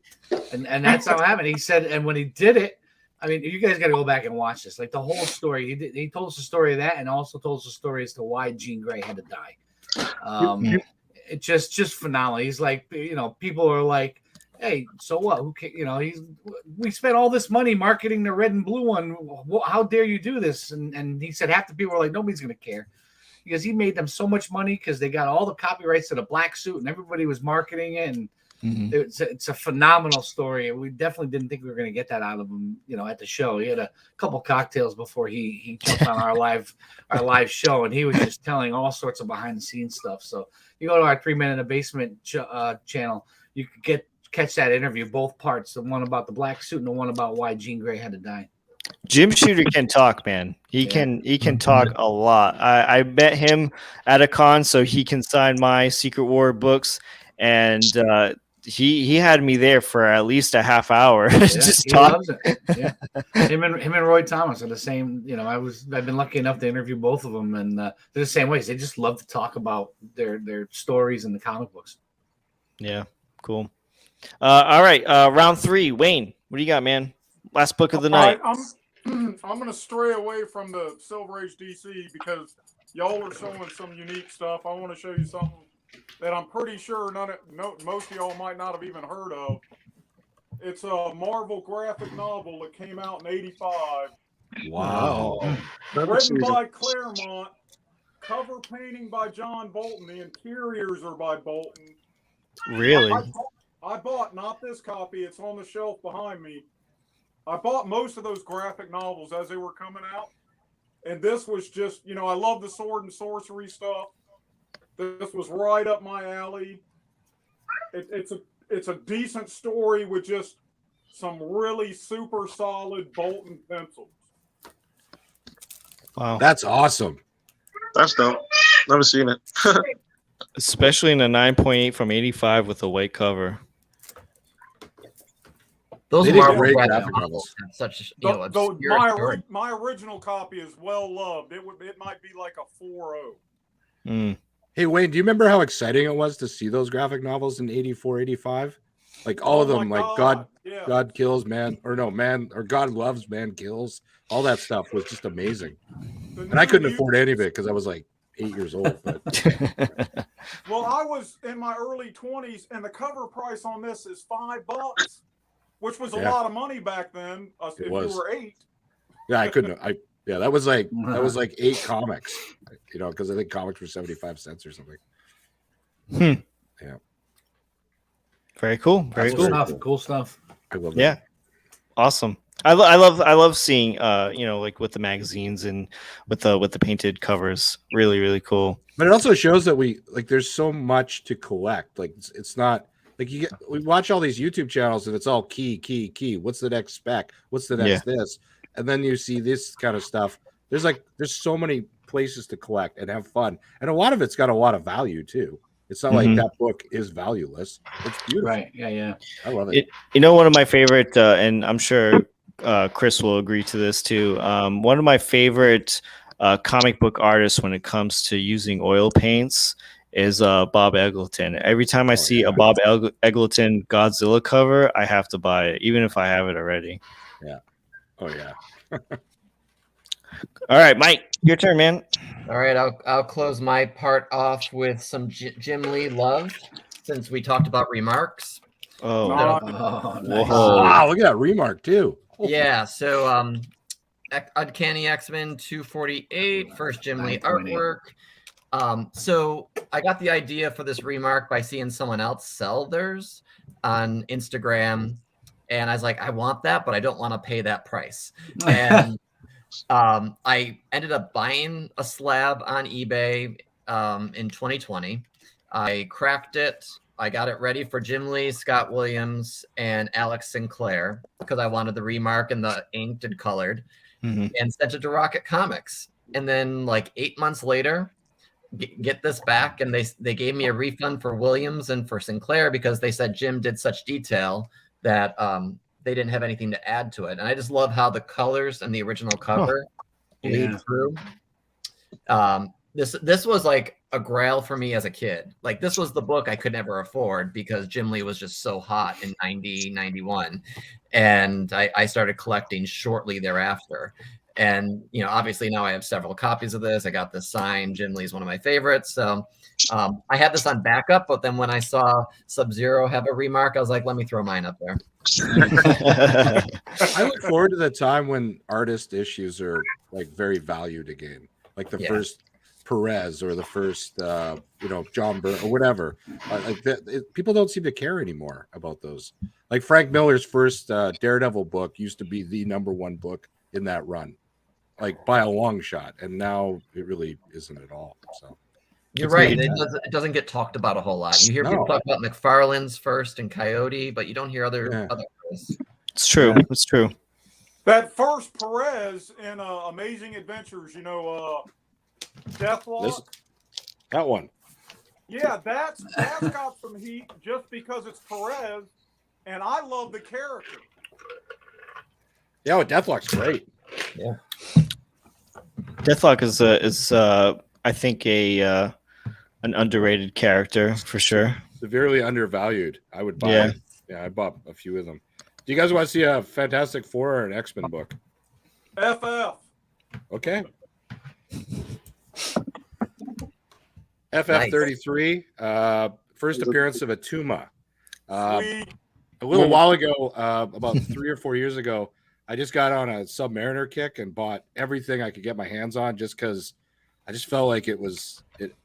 And that's how it happened. He said, and when he did it, I mean, you guys got to go back and watch this. Like, the whole story. He told us the story of that, and also told us the story as to why Jean Grey had to die. It just phenomenal. He's like, people are like, hey, so what? Who we spent all this money marketing the red and blue one. How dare you do this? And he said half the people were like, nobody's going to care, because he made them so much money because they got all the copyrights to the black suit and everybody was marketing it. And It's a phenomenal story. We definitely didn't think we were going to get that out of him, at the show. He had a couple cocktails before he jumped on our live show, and he was just telling all sorts of behind the scenes stuff. So you go to our 3 Men in a Basement channel, you could catch that interview, both parts, the one about the black suit and the one about why Jean Grey had to die. Jim Shooter can talk, man. He can talk a lot. I met him at a con so he can sign my Secret War books, and he had me there for at least a half hour. Just talking. Loves it. Yeah. him and Roy Thomas are the same. I've been lucky enough to interview both of them, and they're the same ways. They just love to talk about their stories in the comic books. Yeah, cool. All right, round 3. Wayne, what do you got, man? Last book of the night. I'm going to stray away from the Silver Age DC because y'all are showing some unique stuff. I want to show you something that I'm pretty sure most of y'all might not have even heard of. It's a Marvel graphic novel that came out in '85. Wow. Written by Claremont, cover painting by John Bolton. The interiors are by Bolton. Really? I bought not this copy. It's on the shelf behind me. I bought most of those graphic novels as they were coming out. And this was just, I love the sword and sorcery stuff. This was right up my alley. It's a decent story with just some really super solid Bolton pencils. Wow. That's awesome. That's dope. Never seen it. Especially in a 9.8 from 85 with a white cover. Those They did Marvel great graphic graphic novels novels. have such obscure story. My original copy is well loved. It might be like a 4.0. Hey, Wayne, do you remember how exciting it was to see those graphic novels in 84, 85? Like all of them, like God kills, man, or no, man, or God loves, man kills. All that stuff was just amazing. And I couldn't afford any of it because I was like 8 years old. But well, I was in my early 20s, and the cover price on this is $5, which was a lot of money back then. If you were 8. Yeah, I couldn't. That was like 8 comics, because I think comics were 75 cents or something. Yeah. Very cool. Very cool. Cool stuff. I love that. Awesome. I love seeing like with the magazines and with the painted covers. Really, really cool. But it also shows that there's so much to collect. Like it's not like we watch all these YouTube channels and it's all key. What's the next spec? What's the next this? And then you see this kind of stuff. There's so many places to collect and have fun. And a lot of it's got a lot of value too. It's not like that book is valueless. It's beautiful. Right. Yeah. I love it. One of my favorite, and I'm sure Chris will agree to this too. One of my favorite comic book artists when it comes to using oil paints is Bob Eggleton. Every time I see a Bob Eggleton Godzilla cover, I have to buy it, even if I have it already. Yeah. Oh yeah. All right, Mike, your turn, man. All right, I'll close my part off with some Jim Lee love, since we talked about remarks. Oh, nice. Wow! Look at that remark too. Yeah. So, Uncanny X-Men 248, first Jim Lee artwork. So I got the idea for this remark by seeing someone else sell theirs on Instagram, and I was like, I want that, but I don't want to pay that price. And I ended up buying a slab on eBay in 2020. I cracked it. I got it ready for Jim Lee, Scott Williams, and Alex Sinclair because I wanted the remark and the inked and colored, and sent it to Rocket Comics. And then like 8 months later, get this back, and they gave me a refund for Williams and for Sinclair because they said Jim did such detail that they didn't have anything to add to it. And I just love how the colors and the original cover bleed through. This was like a grail for me as a kid. Like this was the book I could never afford because Jim Lee was just so hot in 90, 91. And I started collecting shortly thereafter. And, obviously now I have several copies of this. I got this signed. Jim Lee's one of my favorites. So I had this on backup, but then when I saw Subzero have a remark, I was like, let me throw mine up there. I look forward to the time when artist issues are like very valued again. Like the Perez or the first John Byrne or whatever. People don't seem to care anymore about those. Like Frank Miller's first Daredevil book used to be the #1 book in that run, like by a long shot, and now it really isn't at all. So you're right. It doesn't get talked about a whole lot. You hear people talk about McFarlane's first and Coyote, but you don't hear other. It's true. Yeah. It's true. That first Perez in Amazing Adventures, Deathlock. That one. Yeah, that's got some heat just because it's Perez, and I love the character. Yeah, Deathlock's great. Yeah, Deathlock is I think an underrated character for sure. Severely undervalued. I would buy. Yeah. Yeah, I bought a few of them. Do you guys want to see a Fantastic Four or an X-Men book? FF. Okay. FF33, first appearance of Atuma. Sweet. A little while ago, about 3 or 4 years ago, I just got on a Submariner kick and bought everything I could get my hands on just because I just felt like it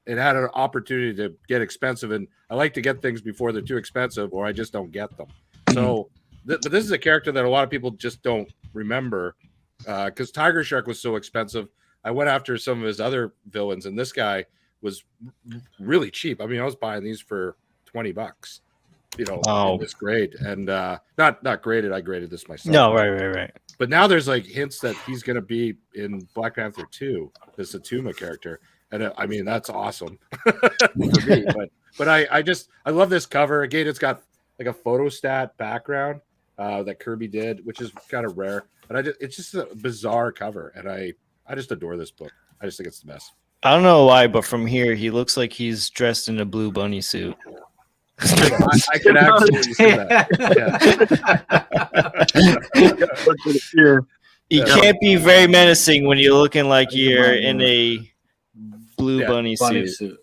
had an opportunity to get expensive, and I like to get things before they're too expensive or I just don't get them. So, but this is a character that a lot of people just don't remember because Tiger Shark was so expensive. I went after some of his other villains, and this guy was really cheap. I mean, I was buying these for $20, in this grade, and not graded. I graded this myself. No, right. But now there's like hints that he's going to be in Black Panther 2, this Atuma character, and I mean that's awesome for me. But I love this cover. Again, it's got like a photostat background that Kirby did, which is kind of rare. But it's just a bizarre cover, and I just adore this book. I just think it's the best. I don't know why, but from here he looks like he's dressed in a blue bunny suit. I can absolutely see that. Yeah. You can't be very menacing when you're looking like you're in a blue bunny suit.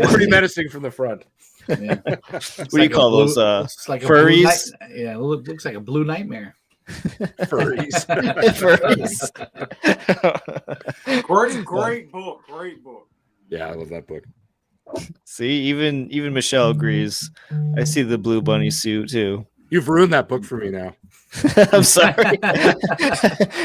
Pretty menacing from the front. Yeah. What do you call those? Like furries? Yeah, it looks like a blue nightmare. Furries. Great book. Yeah, I love that book. See, even Michelle agrees. I see the blue bunny suit too. You've ruined that book for me now. I'm sorry.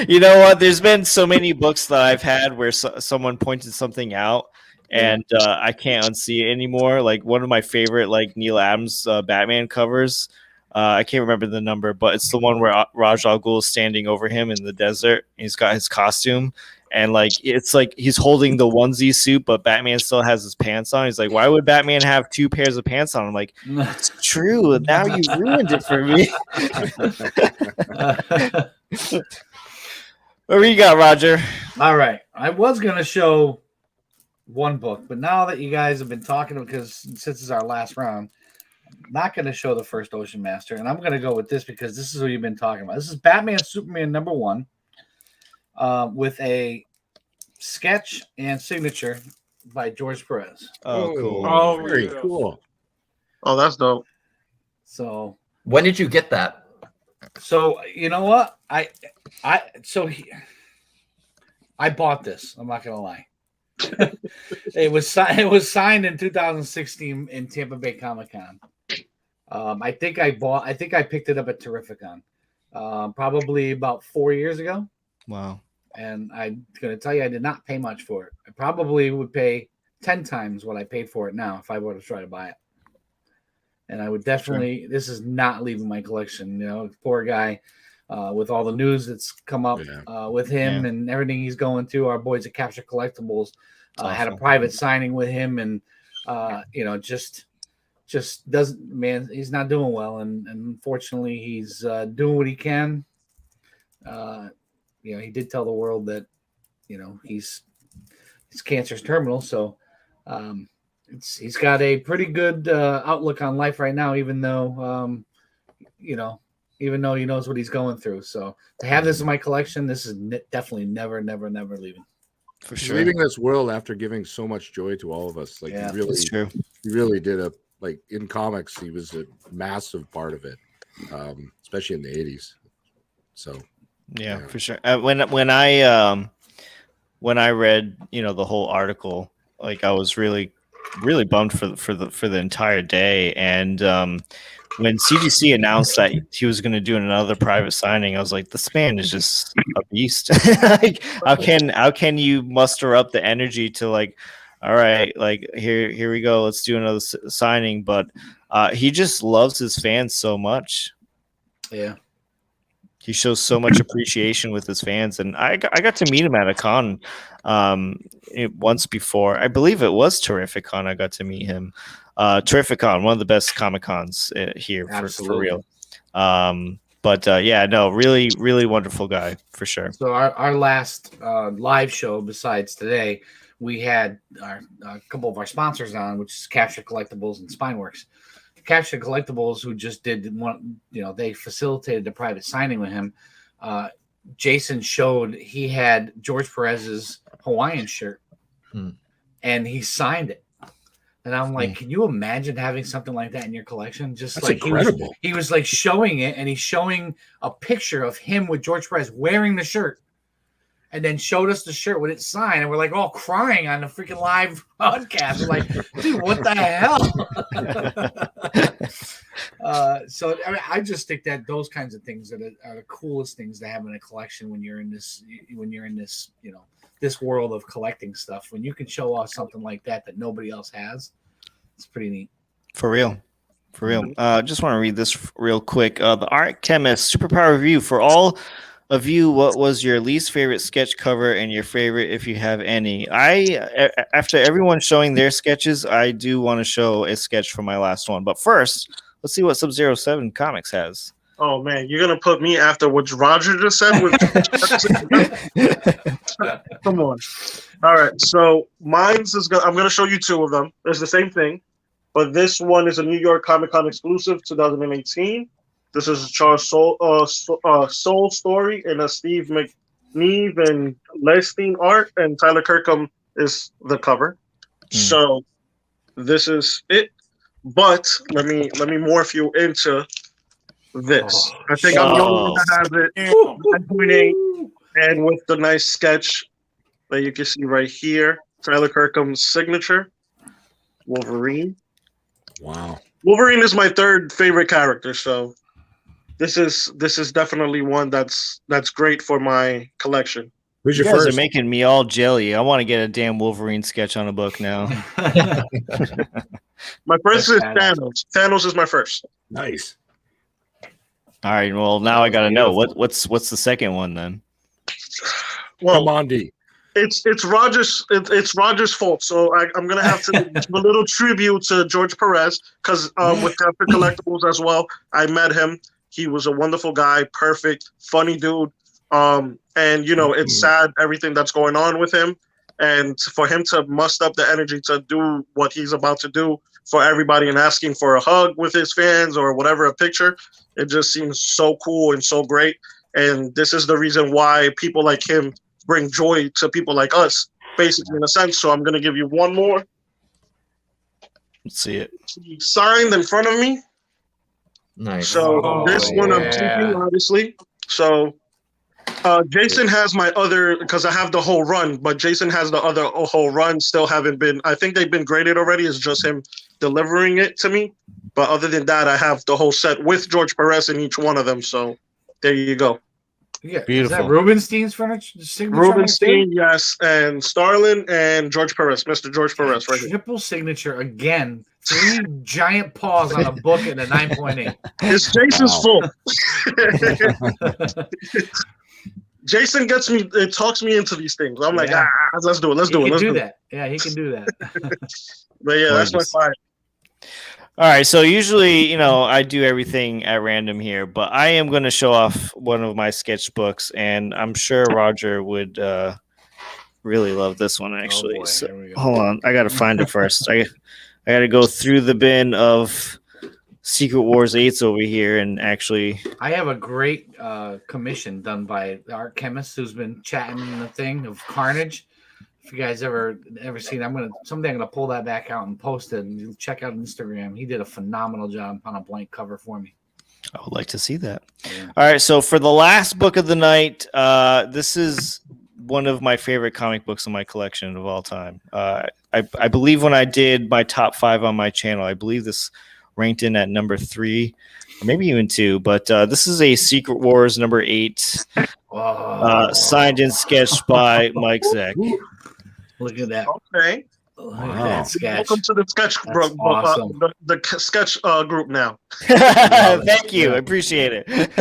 You know what? There's been so many books that I've had where someone pointed something out, and I can't unsee it anymore. Like one of my favorite, like Neil Adams Batman covers. I can't remember the number, but it's the one where Raj Al Ghul is standing over him in the desert. He's got his costume, and like it's like he's holding the onesie suit, but Batman still has his pants on. He's like, "Why would Batman have 2 pairs of pants on?" I'm like, "It's true. Now you ruined it for me." What do you got, Roger? All right, I was gonna show one book, but now that you guys have been talking, because since it's our last round, I'm not going to show the first Ocean Master, and I'm going to go with this because this is what you've been talking about. This is Batman Superman #1 with a sketch and signature by George Perez. Oh, cool. Oh, Very yeah. cool. Oh, that's dope. So when did you get that? So you know what? I bought this. I'm not going to lie. It was signed in 2016 in Tampa Bay Comic-Con. I think I picked it up at Terrificon, probably about 4 years ago. Wow. And I'm going to tell you, I did not pay much for it. I probably would pay 10 times what I paid for it now if I were to try to buy it. And I would definitely, this is not leaving my collection. Poor guy, with all the news that's come up with him and everything he's going through. Our boys at Capture Collectibles had a private signing with him, and just doesn't, man, he's not doing well, and unfortunately he's doing what he can. He did tell the world that his cancer's terminal, so he's got a pretty good outlook on life right now, even though even though he knows what he's going through. So to have this in my collection, this is definitely never leaving. For sure. Leaving this world after giving so much joy to all of us. Like That's true. He really did in comics, he was a massive part of it, especially in the 80s. So yeah. For sure. When I read, the whole article I was really bummed for the entire day. And when CGC announced that he was going to do another private signing, I was like, this man is just a beast. Like, how can you muster up the energy to like, all right, like here we go, let's do another signing? But he just loves his fans so much. Yeah. He shows so much appreciation with his fans, and I got to meet him at a con once before. I believe it was Terrificon. I got to meet him. Terrificon, one of the best Comic Cons here for real. But yeah, no, really, really wonderful guy for sure. So our last live show besides today, we had a couple of our sponsors on, which is Capture Collectibles and Spineworks. Capture Collectibles, who just did one, they facilitated the private signing with him. Jason showed he had George Perez's Hawaiian shirt, and he signed it. And I'm like, can you imagine having something like that in your collection? Just That's like incredible. He was like showing it, and he's showing a picture of him with George Perez wearing the shirt. And then showed us the shirt with it signed, and we're like all crying on the freaking live podcast. We're like, dude, what the hell? So I just think that those kinds of things are the coolest things to have in a collection when you're in this this world of collecting stuff. When you can show off something like that nobody else has, it's pretty neat. For real. Just want to read this real quick. The Art Chemist Superpower review for all of you. What was your least favorite sketch cover and your favorite, if you have any? After everyone showing their sketches, I do want to show a sketch from my last one. But first, let's see what Subzero7Comics has. Oh man, you're gonna put me after what Roger just said? Come on. All right, so mine's is I'm gonna show you two of them. It's the same thing, but this one is a New York Comic Con exclusive, 2018. This is a Charles Soule story in a Steve McNeve and Lestine art, and Tyler Kirkham is the cover. So this is it. But let me morph you into this. I think I'm the only one that has it. 9.8, and with the nice sketch that you can see right here, Tyler Kirkham's signature, Wolverine. Wow. Wolverine is my third favorite character, so. This is definitely one that's great for my collection. Who's You your guys first? are making me all jelly. I want to get a damn Wolverine sketch on a book now. My first is Thanos. Thanos is my first. Nice. All right. Well, now I got to know what's the second one then. Well, Come on, D. It's Roger's fault. So I'm gonna have to give a little tribute to George Perez because with Captain Collectibles as well, I met him. He was a wonderful guy, perfect, funny dude. And it's sad everything that's going on with him, and for him to muster up the energy to do what he's about to do for everybody and asking for a hug with his fans or whatever, a picture, it just seems so cool and so great. And this is the reason why people like him bring joy to people like us, basically, in a sense. So I'm gonna give you one more. Let's see it. Signed in front of me. Nice. So this one I'm keeping, obviously. So Jason has my other, because I have the whole run, but Jason has the other whole run. Still haven't been, I think they've been graded already. It's just him delivering it to me. But other than that, I have the whole set with George Perez in each one of them. So there you go. Yeah, Beautiful. Is that Rubenstein's signature? Rubenstein, yes, and Starlin and George Perez, Mr. George Perez, right here. Triple signature again. 3 giant paws on a book and a 9.8. It's Jason's fault. Jason gets me, it talks me into these things. I'm like, let's do it. Let's do it. That. Yeah, he can do that. But yeah, that's my five. All right, so usually, I do everything at random here, but I am going to show off one of my sketchbooks, and I'm sure Roger would really love this one, actually. Boy, so, here we go. hold on, I got to find it first. I got to go through the bin of Secret Wars 8s over here, and actually... I have a great commission done by the art chemist who's been chatting in the thing of Carnage. If you guys ever seen, someday I'm gonna pull that back out and post it, and you check out Instagram. He did a phenomenal job on a blank cover for me. I would like to see that. Yeah. All right, so for the last book of the night, this is one of my favorite comic books in my collection of all time. I believe when I did my top 5 on my channel, I believe this ranked in at number 3, or maybe even 2. But this is a Secret Wars number 8, signed and sketched by Mike Zeck. Look at that. Okay. Look at that sketch. Welcome to the sketch group. Awesome. The sketch group now. Thank you. I appreciate it.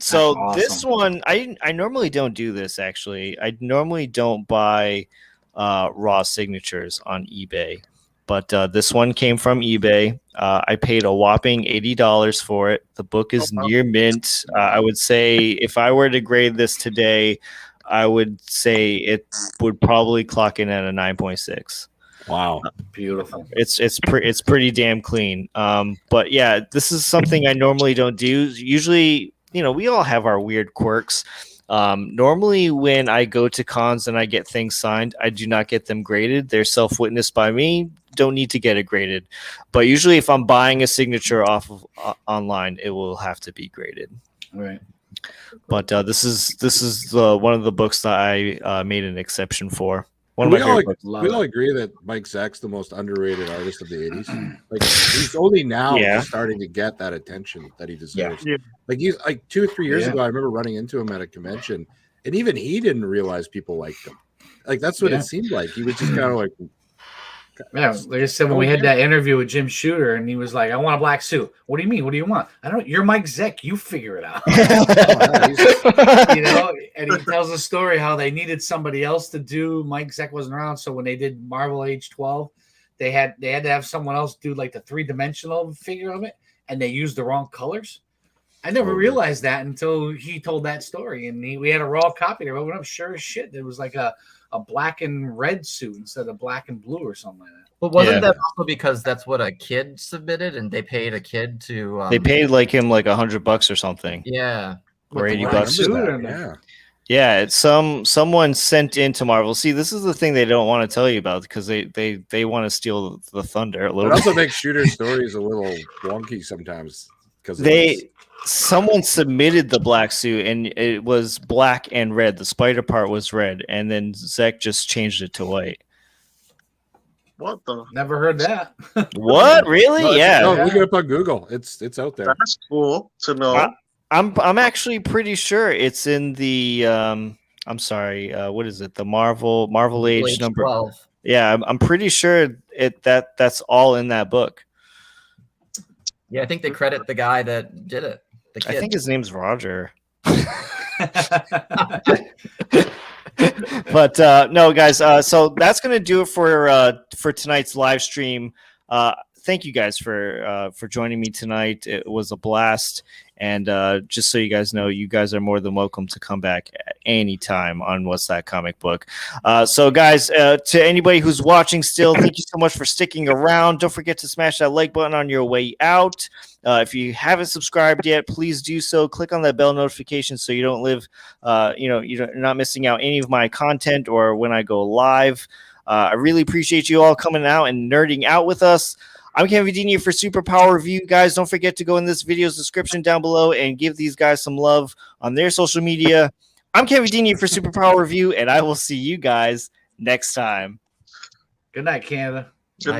So awesome. This one, I normally don't do this, actually. I normally don't buy raw signatures on eBay. But this one came from eBay. I paid a whopping $80 for it. The book is near mint. I would say if I were to grade this today, I would say it would probably clock in at a 9.6. Wow, beautiful. It's pretty damn clean. But yeah, this is something I normally don't do. Usually, we all have our weird quirks. Normally when I go to cons and I get things signed, I do not get them graded. They're self-witnessed by me. Don't need to get it graded. But usually if I'm buying a signature off of online, it will have to be graded. Right. But this is one of the books that I made an exception for. One of we my all, favorite books. we all agree that Mike Zeck's the most underrated artist of the 80s. Like he's only now just starting to get that attention that he deserves. Yeah. Like he's like 2 or 3 years ago, I remember running into him at a convention, and even he didn't realize people liked him. Like that's what it seemed like. He was just kind of like, yeah, like I said, when we had that interview with Jim Shooter, and he was like, "I want a black suit." What do you mean? What do you want? I don't. You're Mike Zeck. You figure it out. And he tells a story how they needed somebody else to do. Mike Zeck wasn't around, so when they did Marvel Age 12, they had to have someone else do like the 3-dimensional figure of it, and they used the wrong colors. I never realized that until he told that story, and we had a raw copy. They wrote up sure as shit. It was like a black and red suit instead of black and blue or something like that. But wasn't that also because that's what a kid submitted, and they paid a kid to? They paid him like $100 or something. Yeah, or $80. Yeah. Yeah, it's someone sent into Marvel. See, this is the thing they don't want to tell you about because they want to steal the thunder a little. It also makes Shooter stories a little wonky sometimes because someone submitted the black suit and it was black and red. The spider part was red, and then Zeck just changed it to white. What the? Never heard that. What? Really? No, look it up on Google. It's out there. That's cool to know. I'm actually pretty sure it's in the I'm sorry, what is it? The Marvel Age number 12. Yeah, I'm pretty sure that's all in that book. Yeah, I think they credit the guy that did it. The kid. I think his name's Roger. But no, guys. So that's gonna do it for tonight's live stream. Thank you guys for joining me tonight. It was a blast. And just so you guys know, you guys are more than welcome to come back at any time on What's That Comic Book. So, guys, to anybody who's watching still, thank you so much for sticking around. Don't forget to smash that like button on your way out. If you haven't subscribed yet, please do so. Click on that bell notification so you don't you're not missing out any of my content or when I go live. I really appreciate you all coming out and nerding out with us. I'm Kevin Vidini for Superpower Review. Guys, don't forget to go in this video's description down below and give these guys some love on their social media. I'm Kevin Vidini for Superpower Review, and I will see you guys next time. Good night, Canada. Good night.